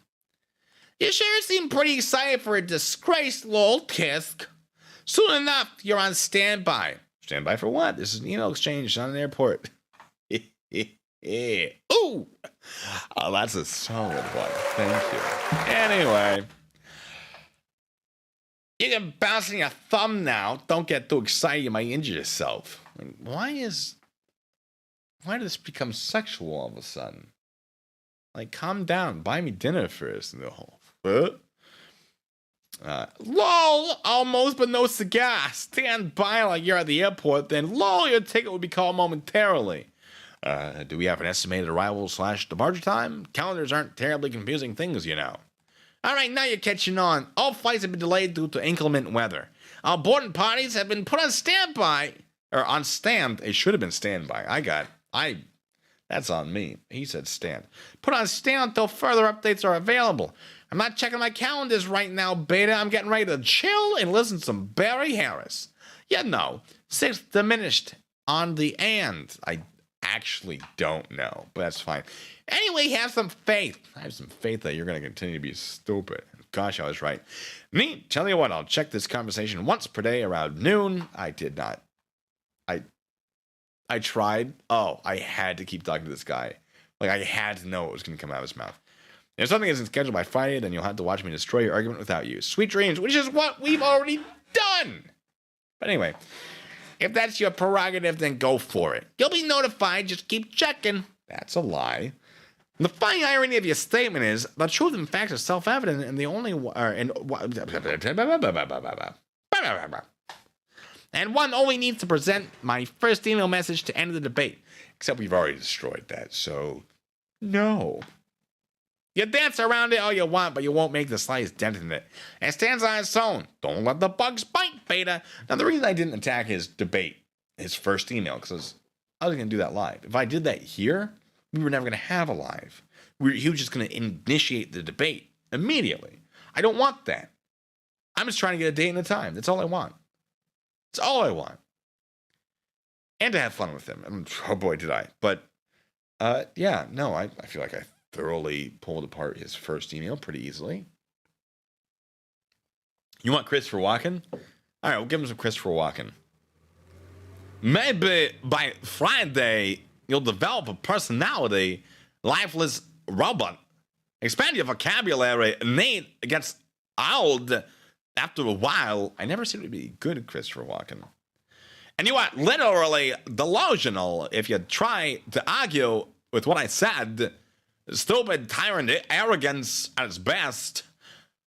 You sure seem pretty excited for a disgraced lol Kisk. Soon enough, you're on standby. Standby for what? This is an email exchange, not an airport. Ooh! Oh, that's a solid one. Thank you. Anyway. You can bounce on your thumb now. Don't get too excited. You might injure yourself. Like, why did this become sexual all of a sudden? Like, calm down. Buy me dinner first. Lol, almost, but no cigar. Stand by like you're at the airport, then lol, your ticket will be called momentarily. Do we have an estimated arrival / departure time? Calendars aren't terribly confusing things, you know. All right, now you're catching on. All flights have been delayed due to inclement weather. Our boarding parties have been put on standby. Or on stand. It should have been standby. That's on me. He said stand. Put on stand until further updates are available. I'm not checking my calendars right now, beta. I'm getting ready to chill and listen to some Barry Harris. You know, 6 diminished on the and. I actually don't know, but that's fine. Anyway, have some faith. I have some faith that you're going to continue to be stupid. Gosh, I was right. Neat. Tell you what, I'll check this conversation once per day around noon. I did not. I tried. Oh, I had to keep talking to this guy. Like, I had to know what was going to come out of his mouth. If something isn't scheduled by Friday, then you'll have to watch me destroy your argument without you. Sweet dreams, which is what we've already done. But anyway, if that's your prerogative, then go for it. You'll be notified. Just keep checking. That's a lie. The funny irony of your statement is the truth and facts are self-evident, and the only and one only needs to present my first email message to end the debate. Except we've already destroyed that, so no. You dance around it all you want, but you won't make the slightest dent in it. It stands on its own. Don't let the bugs bite, Beta. Now, the reason I didn't attack his debate, his first email, because I was going to do that live. If I did that here, we were never going to have a live. He was just going to initiate the debate immediately. I don't want that. I'm just trying to get a date and a time. That's all I want. That's all I want. And to have fun with him. And oh boy, did I. But, yeah, no, I feel like I thoroughly pulled apart his first email pretty easily. You want Christopher Walken? All right, we'll give him some Christopher Walken. Maybe by Friday, you'll develop a personality, lifeless robot. Expand your vocabulary. Nate gets old after a while. I never seem to be good at Christopher Walken. And you are literally delusional if you try to argue with what I said. Stupid tyrant arrogance at its best.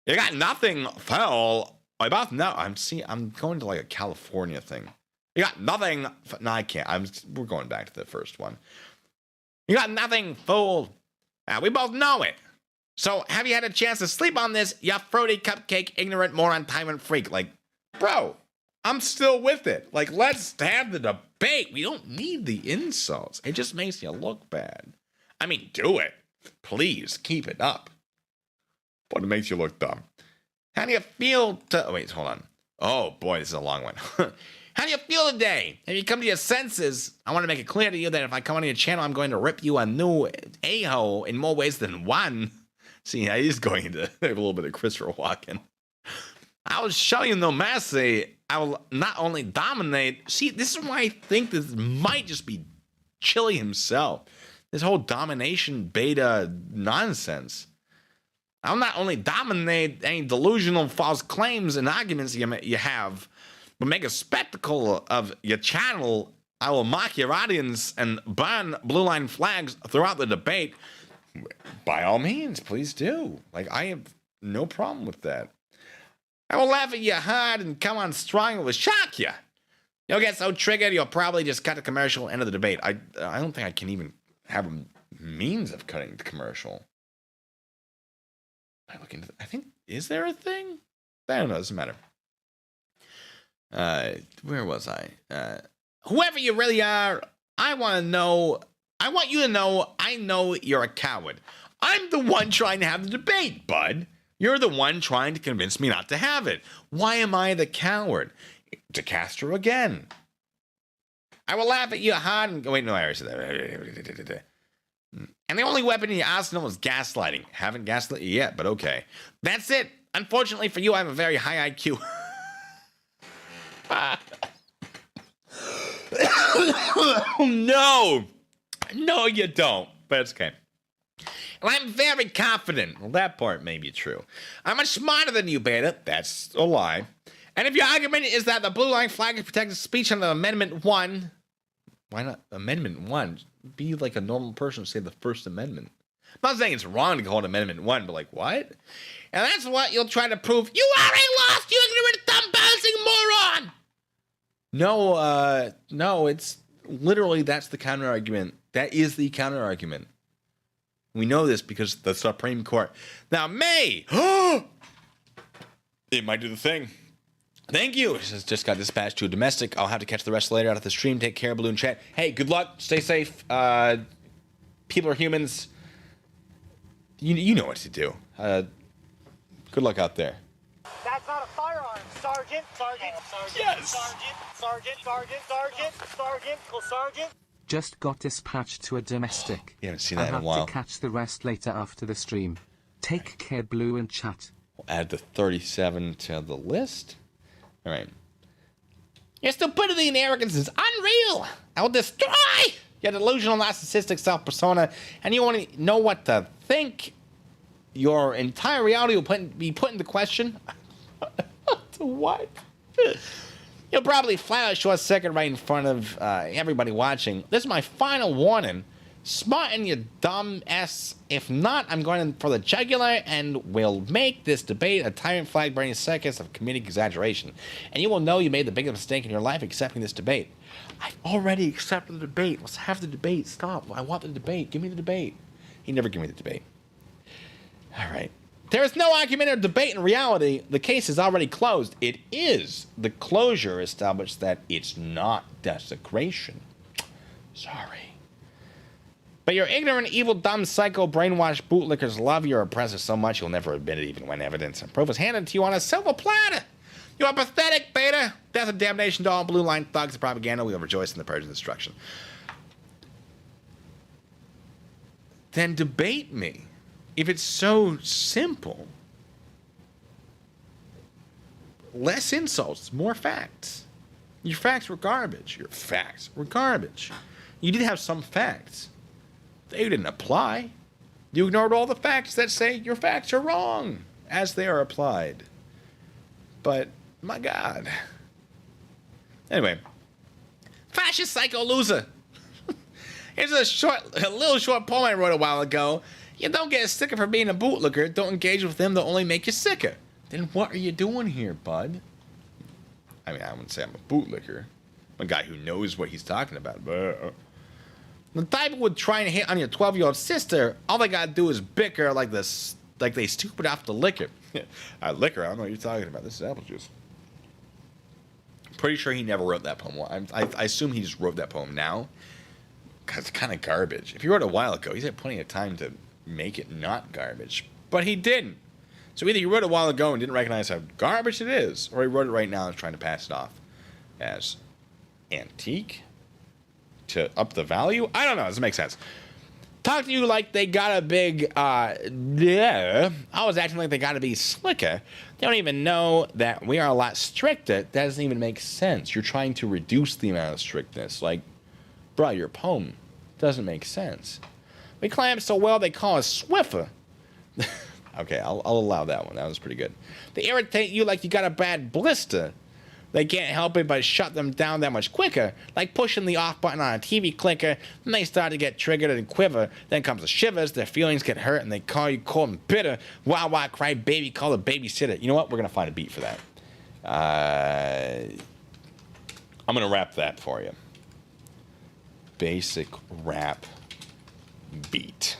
You got nothing, Phil. I both know. I'm going to like a California thing. You got nothing. No, I can't. We're going back to the first one. You got nothing, fool. We both know it. So have you had a chance to sleep on this, you fruity cupcake, ignorant moron, tyrant freak? Like, bro, I'm still with it. Like, let's have the debate. We don't need the insults. It just makes you look bad. I mean, do it. Please keep it up. But it makes you look dumb. How do you feel to... Oh, wait, hold on. Oh, boy, this is a long one. How do you feel today? Have you come to your senses? I want to make it clear to you that if I come on your channel, I'm going to rip you a new a-hole in more ways than one. See, he's going into a little bit of Christopher Walken. I will show you no mercy. I will not only dominate... See, this is why I think this might just be Chili himself. This whole domination beta nonsense. I'll not only dominate any delusional false claims and arguments you have, but make a spectacle of your channel. I will mock your audience and burn blue line flags throughout the debate. By all means, please do. Like, I have no problem with that. I will laugh at you hard and come on strong. It will shock you. You'll get so triggered, you'll probably just cut the commercial, end of the debate. I don't think I can even have a means of cutting the commercial. I look into. I think, is there a thing? I don't know. It doesn't matter. Where was I? Whoever you really are, I want to know. I want you to know. I know you're a coward. I'm the one trying to have the debate, bud. You're the one trying to convince me not to have it. Why am I the coward? To Castro again. I will laugh at you hard and... Wait, no, I already said that. And the only weapon in your arsenal is gaslighting. Haven't gaslit you yet, but okay. That's it. Unfortunately for you, I have a very high IQ. No. No, you don't. But it's okay. And I'm very confident. Well, that part may be true. I'm much smarter than you, Beta. That's a lie. And if your argument is that the blue line flag is protected speech under Amendment 1... Why not Amendment 1? Be like a normal person, say the First Amendment. I'm not saying it's wrong to call it Amendment 1, but like, what? And that's what you'll try to prove. You are a lost, you ignorant, dumb, bouncing moron! No, it's literally, that's the counter argument. That is the counter argument. We know this because the Supreme Court. Now, May! It might do the thing. Thank you. Just got dispatched to a domestic. I'll have to catch the rest later out of the stream. Take care, Balloon Chat. Hey, good luck. Stay safe. People are humans. You know what to do. Good luck out there. That's not a firearm, Sergeant. Sergeant. Yes. Sergeant. Just got dispatched to a domestic. You haven't seen that in a I'll while. have to catch the rest later after the stream. Take care, Blue and Chat. We'll add the 37 to the list. All right. Your stupidity and arrogance is unreal. I will destroy your delusional narcissistic self-persona, and you want to know what to think. Your entire reality will be put into question. To what? You'll probably flat out short circuit right in front of everybody watching. This is my final warning. Smarten your dumb ass. If not, I'm going for the jugular and will make this debate a tyrant flag burning circus of comedic exaggeration. And you will know you made the biggest mistake in your life accepting this debate. I've already accepted the debate. Let's have the debate. Stop. I want the debate. Give me the debate. He never gave me the debate. All right. There is no argument or debate in reality. The case is already closed. It is. The closure established that it's not desecration. Sorry. But your ignorant, evil, dumb, psycho, brainwashed bootlickers love your oppressor so much you'll never admit it even when evidence and proof is handed to you on a silver platter. You are pathetic, Beta. Death and damnation to all blue line thugs and propaganda. We will rejoice in the purge and destruction. Then debate me. If it's so simple. Less insults, more facts. Your facts were garbage. Your facts were garbage. You did have some facts. They didn't apply. You ignored all the facts that say your facts are wrong as they are applied. But, my God. Anyway. Fascist psycho loser. Here's a little short poem I wrote a while ago. You don't get a sticker for being a bootlicker. Don't engage with them. They'll only make you sicker. Then what are you doing here, bud? I mean, I wouldn't say I'm a bootlicker. I'm a guy who knows what he's talking about. The type who would try and hit on your 12-year-old sister, all they gotta do is bicker like this, like they stupid off the liquor. Liquor? I don't know what you're talking about. This is apple juice. I'm pretty sure he never wrote that poem. I assume he just wrote that poem now, because it's kind of garbage. If he wrote it a while ago, he's had plenty of time to make it not garbage. But he didn't. So either he wrote it a while ago and didn't recognize how garbage it is, or he wrote it right now and is trying to pass it off as antique to up the value. I don't know. Does it make sense? Talk to you like they got a big, yeah. I was acting like they got to be slicker. They don't even know that we are a lot stricter. That doesn't even make sense. You're trying to reduce the amount of strictness. Like, bro, your poem doesn't make sense. We climb so well they call us Swiffer. Okay, I'll allow that one. That was pretty good. They irritate you like you got a bad blister. They can't help it but shut them down that much quicker, like pushing the off button on a TV clicker. Then they start to get triggered and quiver. Then comes the shivers, their feelings get hurt, and they call you cold and bitter. Wah, wah, cry, baby, call the babysitter. You know what? We're going to find a beat for that. I'm going to rap that for you. Basic rap beat.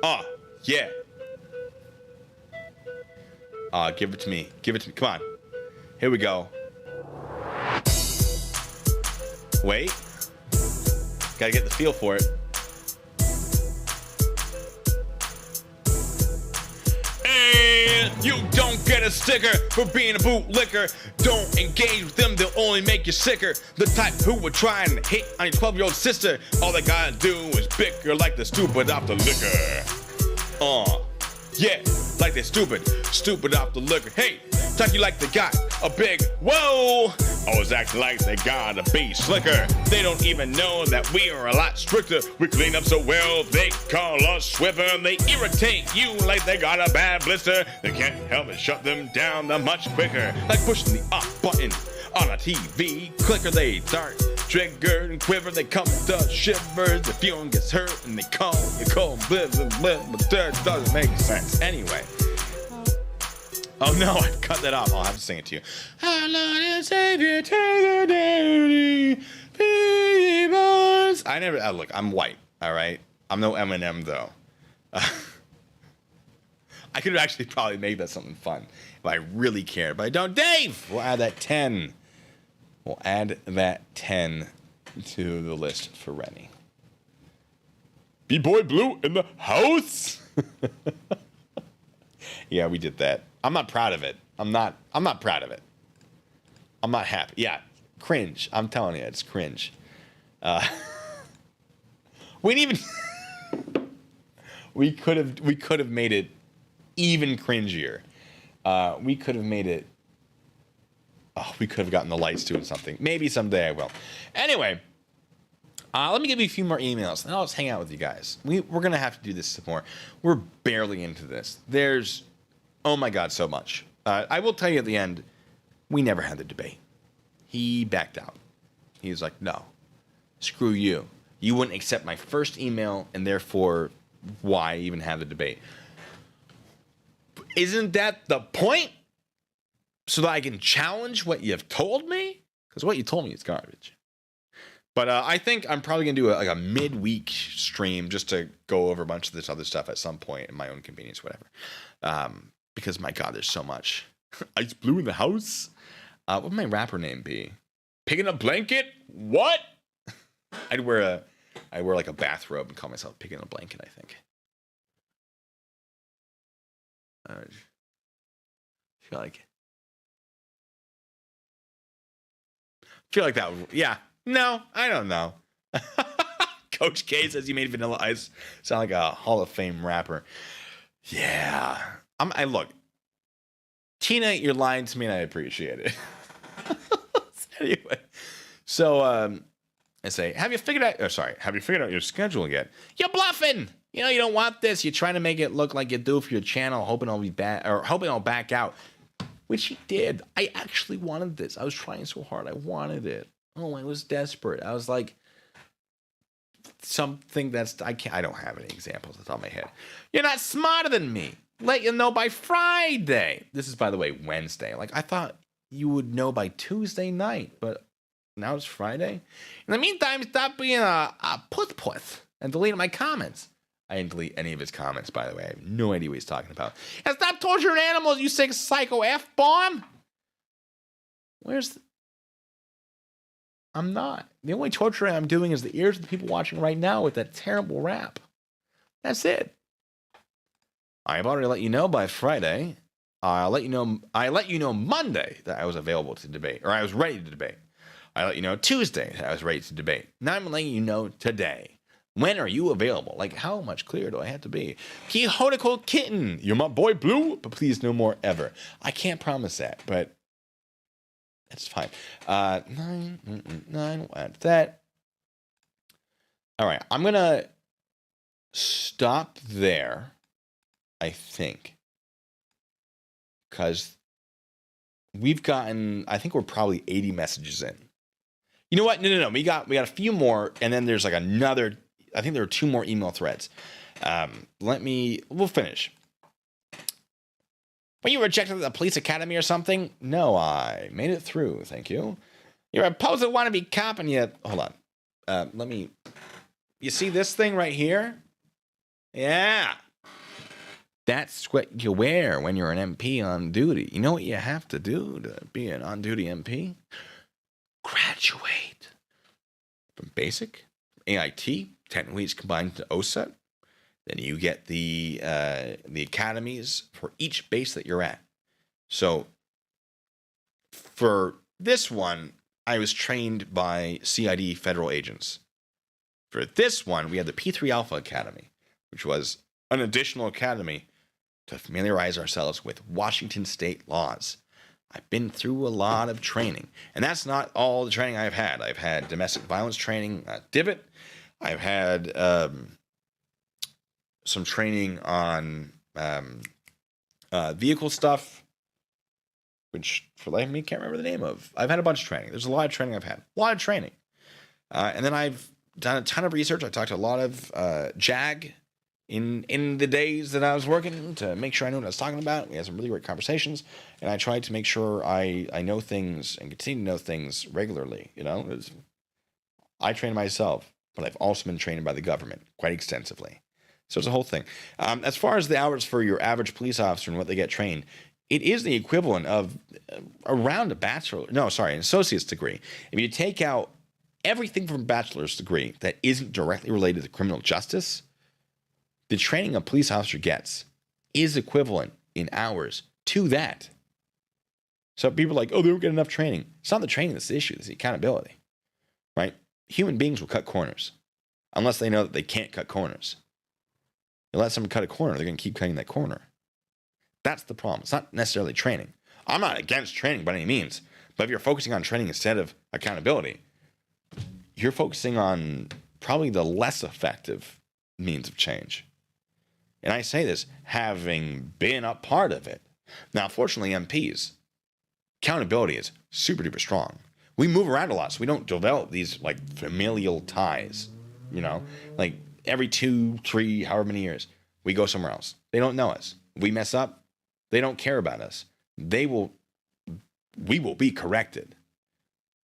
Oh, yeah. Give it to me. Give it to me. Come on. Here we go. Wait. Gotta get the feel for it. And you don't get a sticker for being a bootlicker. Don't engage with them, they'll only make you sicker. The type who would try and hit on your 12-year-old sister. All they gotta do is bicker like the stupid off the liquor. Yeah, like they're stupid off the liquor. Hey, talk you like they got a big whoa. Always act like they gotta be slicker. They don't even know that we are a lot stricter. We clean up so well, they call us Swiffer. They irritate you like they got a bad blister. They can't help it, shut them down that much quicker. Like pushing the off button on a TV clicker. They dart, trigger, and quiver. They come to shivers. The feeling gets hurt, and they call you cold blizzard. But that doesn't make sense anyway. Oh no, I cut that off. I'll have to sing it to you. Our Lord and Savior, take the duty, peoples. I never. Look, I'm white. All right, I'm no Eminem though. I could actually probably make that something fun if I really cared, but I don't. Dave, we'll add that 10. We'll add that 10 to the list for Rennie. B-Boy Blue in the house. Yeah, we did that. I'm not proud of it. I'm not proud of it. I'm not happy. Yeah, cringe. I'm telling you, it's cringe. We didn't even. we could have made it even cringier. We could have made it. Oh, we could have gotten the lights to it or something. Maybe someday I will. Anyway, let me give you a few more emails, and I'll just hang out with you guys. We're going to have to do this some more. We're barely into this. There's, oh my God, so much. I will tell you at the end, we never had the debate. He backed out. He was like, no, screw you. You wouldn't accept my first email, and therefore, why even have the debate? Isn't that the point? So that I can challenge what you've told me? Because what you told me is garbage. But I think I'm probably going to do a midweek stream just to go over a bunch of this other stuff at some point in my own convenience, whatever. Because, my God, there's so much. Ice Blue in the house? What would my rapper name be? Pig in a blanket? What? I'd wear like a bathrobe and call myself Pig in a blanket, I think. I feel like that would, yeah. No, I don't know. Coach K says he made Vanilla Ice sound like a Hall of Fame rapper. Yeah. I look, Tina, you're lying to me and I appreciate it. Anyway, so I say, have you figured out your schedule yet? You're bluffing. You know, you don't want this. You're trying to make it look like you do for your channel, hoping I'll be back or hoping I'll back out. Which he did. I actually wanted this. I was trying so hard. I wanted it. Oh, I was desperate. I was like, something that's, I don't have any examples off the top of my head. You're not smarter than me. Let you know by Friday. This is, by the way, Wednesday. Like, I thought you would know by Tuesday night, but now it's Friday. In the meantime, stop being a puth and delete my comments. I didn't delete any of his comments, by the way. I have no idea what he's talking about. And stop torturing animals, you sick psycho F-bomb. I'm not. The only torturing I'm doing is the ears of the people watching right now with that terrible rap. That's it. I've already let you know by Friday. I let you know Monday that I was available to debate, or I was ready to debate. I let you know Tuesday that I was ready to debate. Now I'm letting you know today. When are you available? Like, how much clearer do I have to be? Quixotical Kitten, you're my boy Blue, but please no more ever. I can't promise that, but that's fine. 9, that. All right, I'm going to stop there, I think, because I think we're probably 80 messages in. You know what? No. We got a few more, and then there's like another. I think there are 2 more email threads. We'll finish. Were you rejected at the police academy or something? No, I made it through. Thank you. You're a poser wannabe cop, and you. Hold on. You see this thing right here? Yeah. That's what you wear when you're an MP on duty. You know what you have to do to be an on-duty MP? Graduate from basic, AIT, technically it's combined to OSET. Then you get the academies for each base that you're at. So for this one, I was trained by CID federal agents. For this one, we had the P3 Alpha Academy, which was an additional academy to familiarize ourselves with Washington state laws. I've been through a lot of training, and that's not all the training I've had. I've had domestic violence training at Divot. I've had some training on vehicle stuff, which for life of me can't remember the name of. I've had a bunch of training. There's a lot of training I've had. A lot of training. And then I've done a ton of research. I talked to a lot of JAG in the days that I was working to make sure I know what I was talking about. We had some really great conversations, and I tried to make sure I know things and continue to know things regularly. You know, I train myself, but I've also been trained by the government quite extensively. So it's a whole thing. As far as the hours for your average police officer and what they get trained, it is the equivalent of around an associate's degree. If you take out everything from a bachelor's degree that isn't directly related to criminal justice, the training a police officer gets is equivalent in hours to that. So people are like, oh, they don't get enough training. It's not the training that's the issue, it's the accountability, right? Human beings will cut corners unless they know that they can't cut corners. You let someone cut a corner, they're going to keep cutting that corner. That's the problem. It's not necessarily training. I'm not against training by any means, but if you're focusing on training instead of accountability, you're focusing on probably the less effective means of change. And I say this having been a part of it. Now, fortunately, MPs, accountability is super duper strong. We move around a lot, so we don't develop these like familial ties, like every 2, 3, however many years, we go somewhere else. They don't know us. We mess up. They don't care about us. We will be corrected.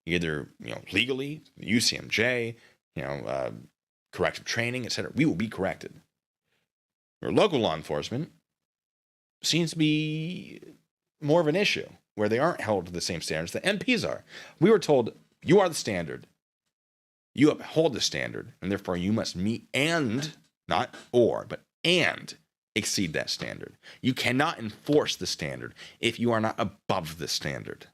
Either, legally, UCMJ, corrective training, etc. We will be corrected. Or local law enforcement seems to be more of an issue where they aren't held to the same standards that MPs are. We were told, you are the standard. You uphold the standard, and therefore you must meet and, not or, but and exceed that standard. You cannot enforce the standard if you are not above the standard.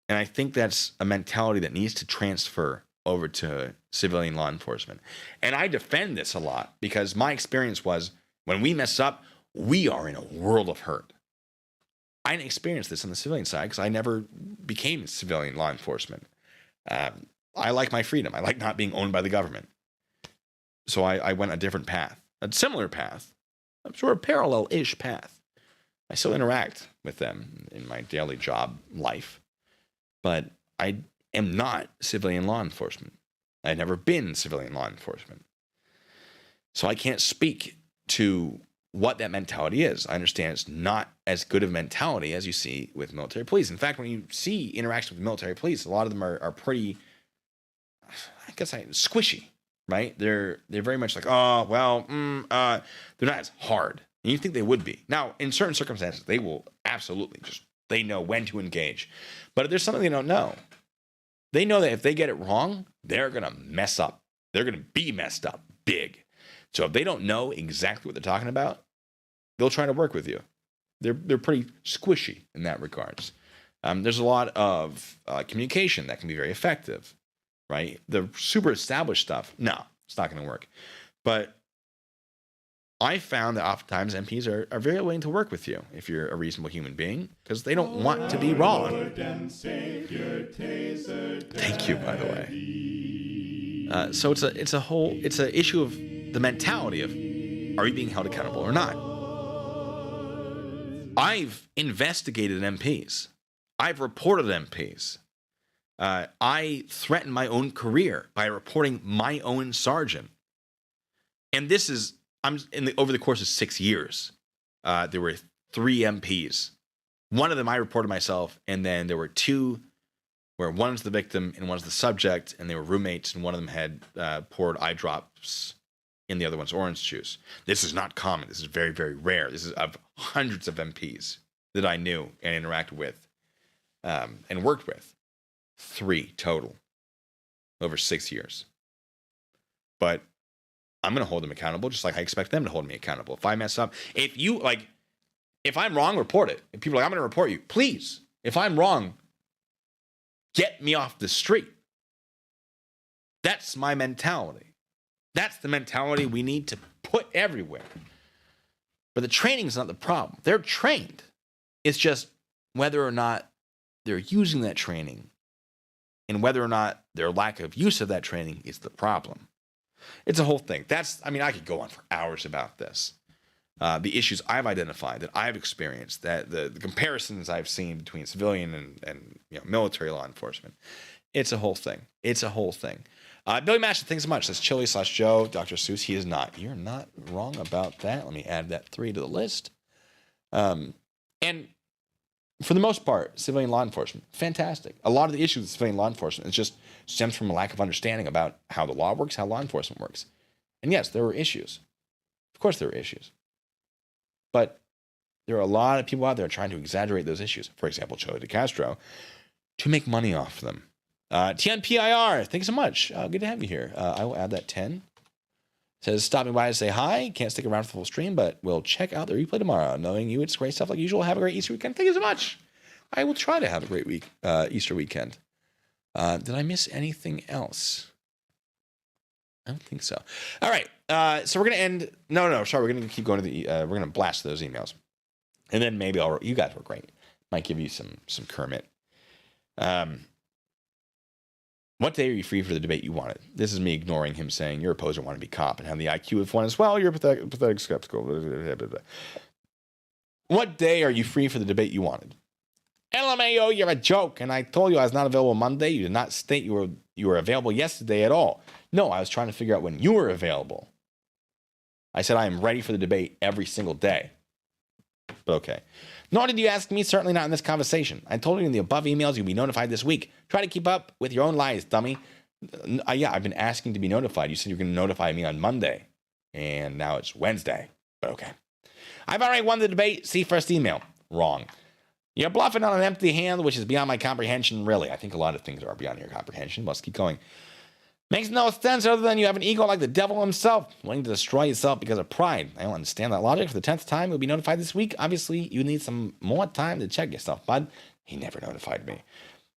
And I think that's a mentality that needs to transfer over to civilian law enforcement. And I defend this a lot because my experience was when we mess up, we are in a world of hurt. I didn't experience this on the civilian side because I never became civilian law enforcement. I like my freedom. I like not being owned by the government. So I went a different path, a similar path, a sort of parallel-ish path. I still interact with them in my daily job life, but I am not civilian law enforcement. I've never been civilian law enforcement. So I can't speak to what that mentality is. I understand it's not as good of a mentality as you see with military police. In fact, when you see interactions with military police, a lot of them are pretty, squishy, right? They're very much like, oh, well, they're not as hard. And you think they would be. Now, in certain circumstances, they will absolutely they know when to engage. But if there's something they don't know, they know that if they get it wrong, they're going to mess up. They're going to be messed up big. So if they don't know exactly what they're talking about, they'll try to work with you. They're pretty squishy in that regards. There's a lot of communication that can be very effective, right? The super established stuff, no, it's not going to work. But I found that oftentimes MPs are very willing to work with you if you're a reasonable human being because they don't want to be wrong. Thank you, by the way. So it's an issue of the mentality of, are you being held accountable or not? I've investigated MPs. I've reported MPs. I threatened my own career by reporting my own sergeant. And this is, over the course of 6 years, there were 3 MPs. One of them I reported myself, and then there were 2 where one's the victim and one's the subject, and they were roommates, and one of them had poured eye drops in the other one's orange juice. This is not common. This is very, very rare. This is of hundreds of MPs that I knew and interacted with and worked with. 3 total over 6 years. But I'm going to hold them accountable just like I expect them to hold me accountable. If I mess up, if I'm wrong, report it. If people are like, I'm going to report you, please. If I'm wrong, get me off the street. That's my mentality. That's the mentality we need to put everywhere. But the training is not the problem. They're trained. It's just whether or not they're using that training and whether or not their lack of use of that training is the problem. It's a whole thing. I could go on for hours about this. The issues I've identified, that I've experienced, that the comparisons I've seen between civilian and military law enforcement. It's a whole thing. It's a whole thing. Billy Mash, thanks so much. That's Chili/Joe. Dr. Seuss, he is not. You're not wrong about that. Let me add that 3 to the list. And for the most part, civilian law enforcement, fantastic. A lot of the issues with civilian law enforcement just stems from a lack of understanding about how the law works, how law enforcement works. And yes, there were issues. Of course there were issues. But there are a lot of people out there trying to exaggerate those issues. For example, Chili DeCastro, to make money off them. TNPIR, thanks so much. Good to have you here. I will add that 10. Says, stopping by to say hi. Can't stick around for the full stream, but we'll check out the replay tomorrow. Knowing you, it's great stuff like usual. Have a great Easter weekend. Thank you so much. I will try to have a great Easter weekend. Did I miss anything else? I don't think so. All right. So we're going to end. No, sorry. We're going to keep going to we're going to blast those emails. And then maybe you guys were great. Might give you some Kermit. What day are you free for the debate you wanted? This is me ignoring him saying your opposer wanted to be cop and have the IQ of one as well. You're pathetic skeptical. What day are you free for the debate you wanted? LMAO, you're a joke. And I told you I was not available Monday. You did not state you were available yesterday at all. No, I was trying to figure out when you were available. I said I am ready for the debate every single day. But okay. Nor did you ask me, certainly not in this conversation. I told you in the above emails you'll be notified this week. Try to keep up with your own lies, dummy. Yeah, I've been asking to be notified. You said you're going to notify me on Monday. And now it's Wednesday. But okay. I've already won the debate. See first email. Wrong. You're bluffing on an empty hand, which is beyond my comprehension, really. I think a lot of things are beyond your comprehension. Let's keep going. Makes no sense other than you have an ego like the devil himself, willing to destroy yourself because of pride. I don't understand that logic. For the 10th time, you'll be notified this week. Obviously, you need some more time to check yourself, bud. He never notified me.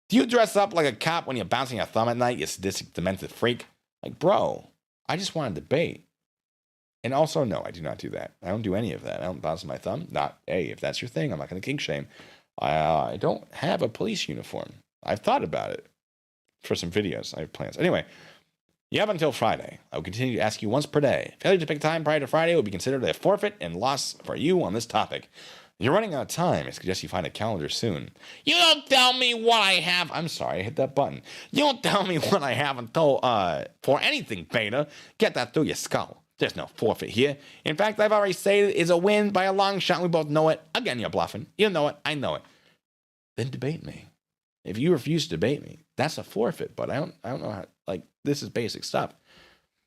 Do you dress up like a cop when you're bouncing your thumb at night, you sadistic, demented freak? Like, bro, I just want to debate. And also, no, I do not do that. I don't do any of that. I don't bounce my thumb. Not, hey, if that's your thing, I'm not going to kink shame. I don't have a police uniform. I've thought about it for some videos. I have plans. Anyway. You have until Friday. I will continue to ask you once per day. Failure to pick time prior to Friday will be considered a forfeit and loss for you on this topic. You're running out of time. I suggest you find a calendar soon. You don't tell me what I have. I'm sorry, I hit that button. You don't tell me what I have until, for anything, Beta. Get that through your skull. There's no forfeit here. In fact, I've already said it is a win by a long shot. And we both know it. Again, you're bluffing. You know it. I know it. Then debate me. If you refuse to debate me, that's a forfeit. But I don't know how. Like, this is basic stuff.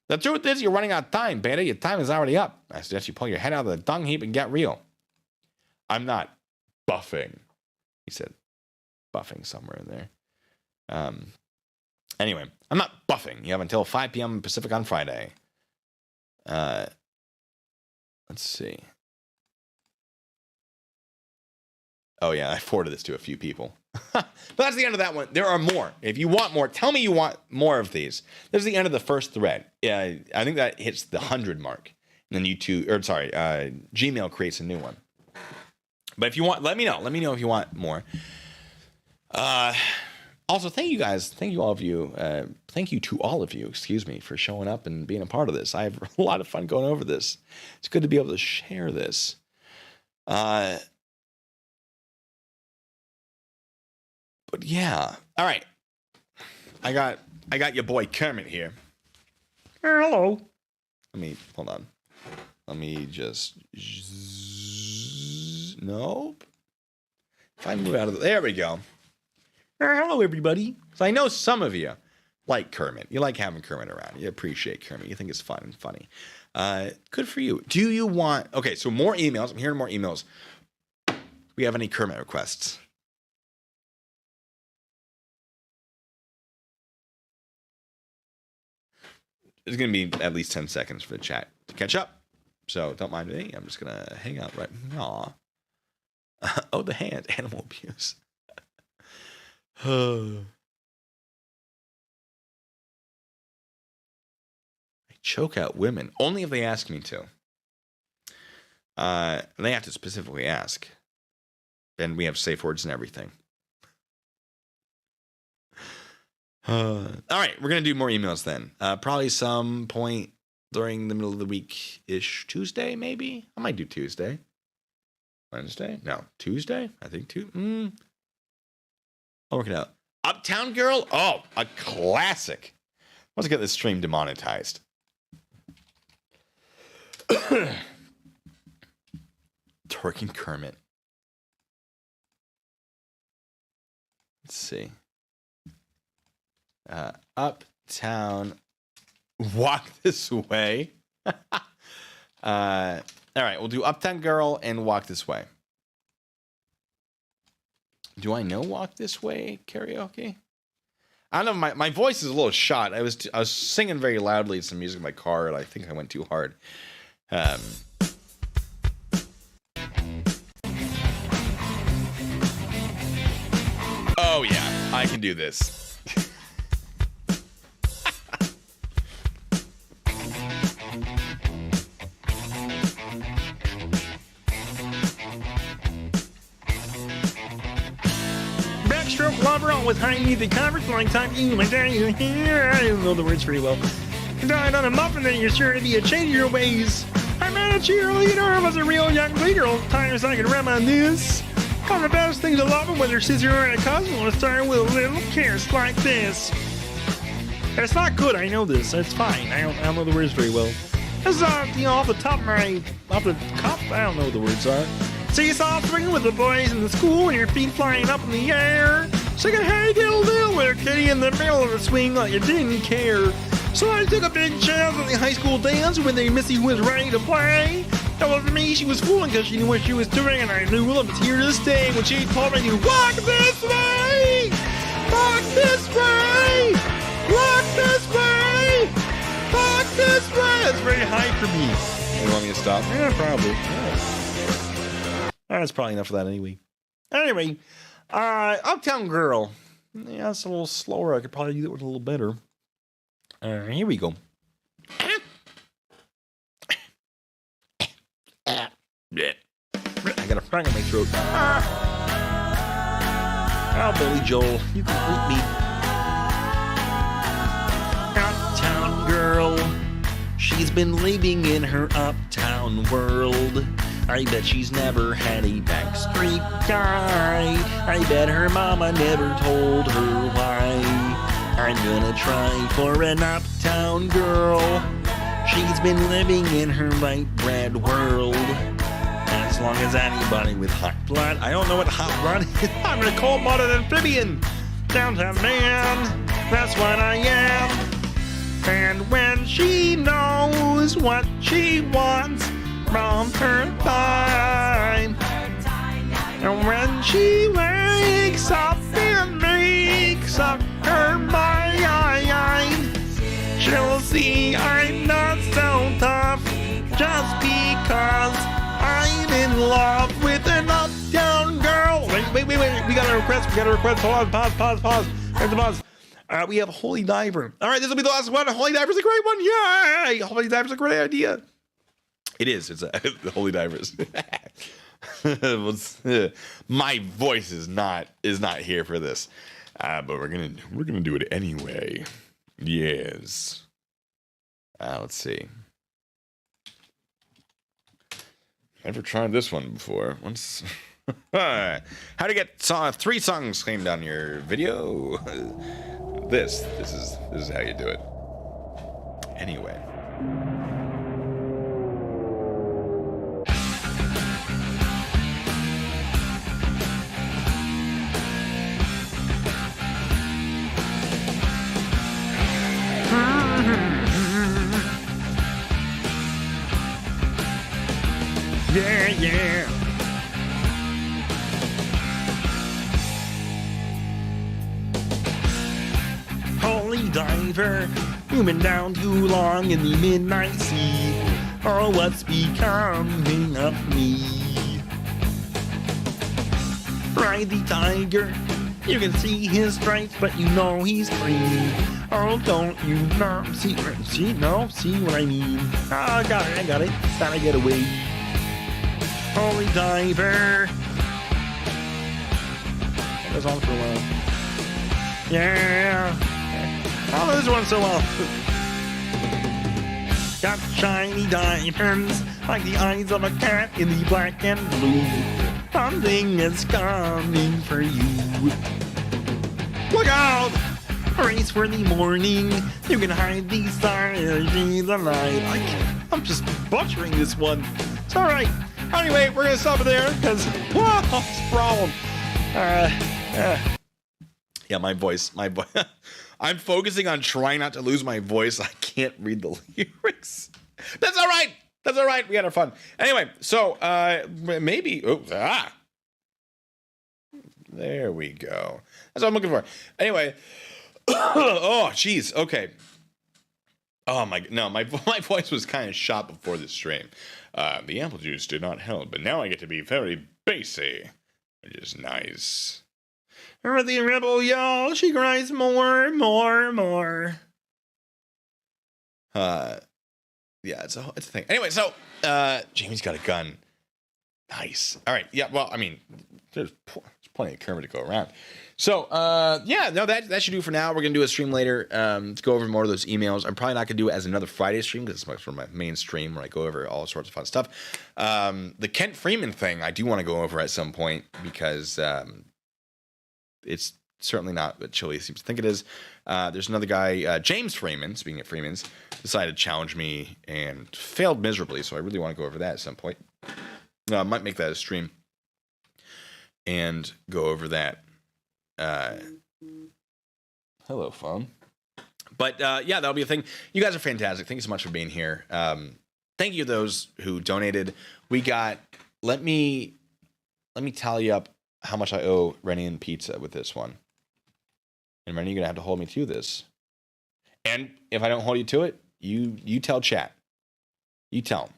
The truth is, you're running out of time, Beta. Your time is already up. I suggest you pull your head out of the dung heap and get real. I'm not buffing. He said buffing somewhere in there. Anyway, I'm not buffing. You have until 5 p.m. Pacific on Friday. Let's see. Oh, yeah, I forwarded this to a few people. But that's the end of that one. There are more. If you want more, tell me you want more of these. This is the end of the first thread. I think that hits the 100 mark. And then Gmail creates a new one. But if you want, let me know. Let me know if you want more. Also, thank you guys. Thank you all of you. Thank you to all of you, excuse me, for showing up and being a part of this. I have a lot of fun going over this. It's good to be able to share this. But yeah. All right. I got your boy Kermit here. Hello. Hold on. Let me just nope. If I move out of there we go. Hello everybody. So I know some of you like Kermit. You like having Kermit around. You appreciate Kermit. You think it's fun and funny. Good for you. Do you want okay, so more emails. I'm hearing more emails. Do we have any Kermit requests? It's going to be at least 10 seconds for the chat to catch up. So don't mind me. I'm just going to hang out right now. Oh, the hand. Animal abuse. I choke out women. Only if they ask me to. They have to specifically ask. And we have safe words and everything. All right, we're going to do more emails then. Probably some point during the middle of the week-ish. Tuesday, maybe? I might do Tuesday. Wednesday? No, Tuesday? I think I'll work it out. Uptown Girl? Oh, a classic. Let's get this stream demonetized. Twerking Kermit. Let's see. Uptown, walk this way. All right, we'll do Uptown Girl and Walk This Way. Do I know Walk This Way karaoke? I don't know. My voice is a little shot. I was singing very loudly some music in my car, and I think I went too hard. Oh yeah, I can do this. girl with high music conference like talking like that. I don't know the words very well. You died on a muffin, then you're sure to be a change of your ways. I'm not a cheerleader, I was a real young leader. All the times I can reminisce. All the best things I love, whether sister or a cousin, let's start with a little kiss like this. It's not good, I know this. It's fine. I don't know the words very well. This is off the cuff, I don't know what the words are. Seesaw swinging with the boys in the school and your feet flying up in the air. Singing hey diddle diddle with a kitty in the middle of the swing like you didn't care. So I took a big chance on the high school dance when they Missy was ready to play. That wasn't me, she was fooling because she knew what she was doing and I knew I was here to stay when she told me to walk this way! Walk this way! Walk this way! Walk this way! That's very high for me. You want me to stop? Yeah, probably. Yeah. That's probably enough of that anyway. Anyway, Uptown Girl. Yeah, it's a little slower. I could probably do it a little better. Here we go. I got a frog in my throat. Oh, Billy Joel, you can eat me. Uptown Girl. She's been living in her uptown world. I bet she's never had a backstreet guy. I bet her mama never told her why. I'm gonna try for an uptown girl. She's been living in her white bread world. As long as anybody with hot blood, I don't know what hot blood is. I'm a cold-blooded amphibian. Downtown man, that's what I am. And when she knows what she wants from her time, and when she wakes up and makes up her mind, she'll see I'm not so tough just because I'm in love with an uptown girl. Wait, we got a request, pause. There's a pause. We have Holy Diver. All right, this will be the last one. Holy Diver's a great one. Yay! Holy Diver's a great idea. It is. It's the Holy Divers. My voice is not here for this, but we're gonna do it anyway. Yes. Let's see. Never tried this one before. Once. How to get 3 songs claimed on your video? This is how you do it. Anyway. Yeah. Holy Diver, you've been down too long in the midnight sea. Oh, what's becoming of me? Ride the tiger, you can see his stripes, but you know he's free. Oh, don't you not see what I mean? Oh, I got it. Gotta get away. Holy Diver. That goes on for a while. Yeah. Oh, this one so well. Got shiny diamonds like the eyes of a cat in the black and blue. Something is coming for you. Look out! Race for the morning. You can hide these stars in the night. I'm just butchering this one. It's all right. Anyway, we're gonna stop it there because what's the problem? Yeah, my voice. I'm focusing on trying not to lose my voice. I can't read the lyrics. That's all right. We had our fun. Anyway, so maybe. There we go. That's what I'm looking for. Anyway. Oh, jeez. Okay. Oh my voice was kind of shot before the stream. The apple juice did not help, but now I get to be very bassy, which is nice. The rebel, y'all, she cries more. Yeah, it's a thing. Anyway, so Jamie's got a gun. Nice. All right. Yeah. Well, I mean, there's plenty of Kermit to go around. So, yeah, no, that should do for now. We're going to do a stream later to go over more of those emails. I'm probably not going to do it as another Friday stream because it's sort of my main stream where I go over all sorts of fun stuff. The Kent Freeman thing I do want to go over at some point because it's certainly not what Chili seems to think it is. There's another guy, James Freeman, speaking of Freemans, decided to challenge me and failed miserably, so I really want to go over that at some point. I might make that a stream and go over that. Hello, phone. But yeah, that'll be a thing. You guys are fantastic. Thank you so much for being here. Thank you to those who donated. We got. Let me tally up how much I owe Rennie and Pizza with this one. And Rennie, you're gonna have to hold me to this. And if I don't hold you to it, you tell chat. You tell them.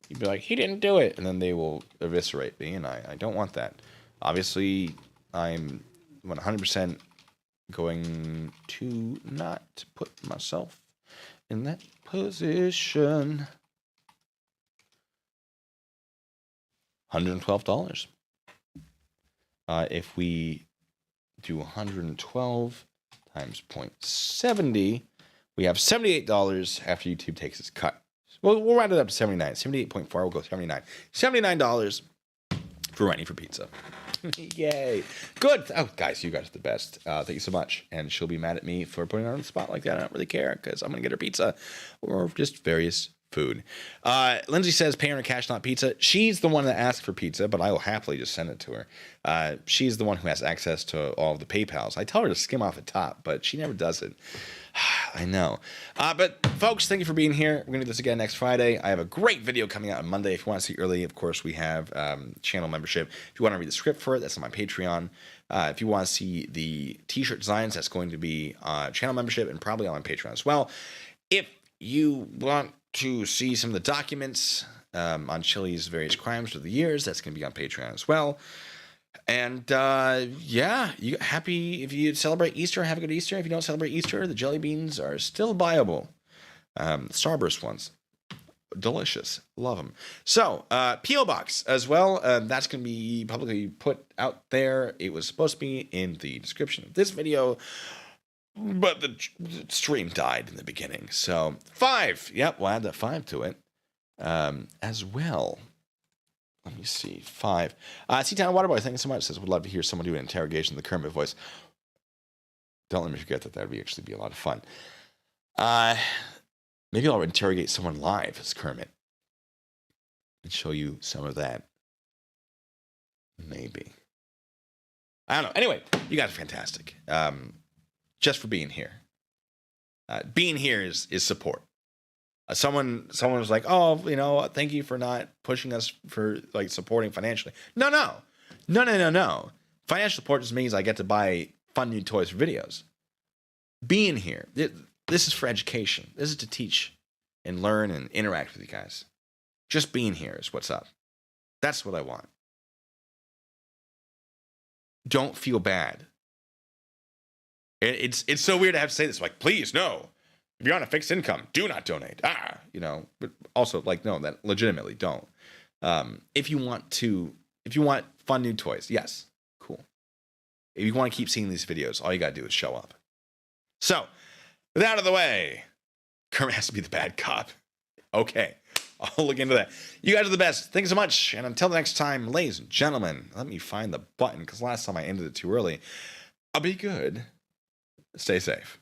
You'd be like, he didn't do it, and then they will eviscerate me, and I don't want that. Obviously, I'm 100% going to not put myself in that position. $112. If we do 112 times 0.70, we have $78 after YouTube takes its cut. Well, we'll round it up to 79. 78.4, we'll go 79. $79 for Rennie for pizza. Yay. Good. Oh, guys, you guys are the best. Thank you so much. And she'll be mad at me for putting her on the spot like that. I don't really care because I'm going to get her pizza or just various food. Lindsay says, pay her in cash, not pizza. She's the one that asked for pizza, but I will happily just send it to her. She's the one who has access to all of the PayPals. I tell her to skim off the top, but she never does it. I know. But folks, thank you for being here. We're going to do this again next Friday. I have a great video coming out on Monday. If you want to see early, of course, we have channel membership. If you want to read the script for it, that's on my Patreon. If you want to see the t-shirt designs, that's going to be channel membership and probably on my Patreon as well. If you want to see some of the documents on Chili's various crimes through the years, that's going to be on Patreon as well. And yeah, you happy if you celebrate Easter, have a good Easter. If you don't celebrate Easter, the jelly beans are still viable. Starburst ones, delicious, love them. So P.O. Box as well. That's going to be publicly put out there. It was supposed to be in the description of this video, but the stream died in the beginning. So 5. Yep, we'll add that 5 to it as well. Let me see. 5. Seatown Waterboy, thank you so much. Says, would love to hear someone do an interrogation in the Kermit voice. Don't let me forget that. That would actually be a lot of fun. Maybe I'll interrogate someone live as Kermit and show you some of that. Maybe. I don't know. Anyway, you guys are fantastic. Just for being here. Being here is support. Someone was like, oh, you know, thank you for not pushing us for like supporting financially. No. Financial support just means I get to buy fun new toys for videos. Being here, this is for education. This is to teach and learn and interact with you guys. Just being here is what's up. That's what I want. Don't feel bad. It's so weird to have to say this. Like, please, no. If you're on a fixed income, do not donate. You know, but also like, no, that legitimately don't. If you want fun new toys, yes, cool. If you want to keep seeing these videos, all you got to do is show up. So, with that out of the way, Kermit has to be the bad cop. Okay, I'll look into that. You guys are the best. Thanks so much. And until the next time, ladies and gentlemen, let me find the button because last time I ended it too early. I'll be good. Stay safe.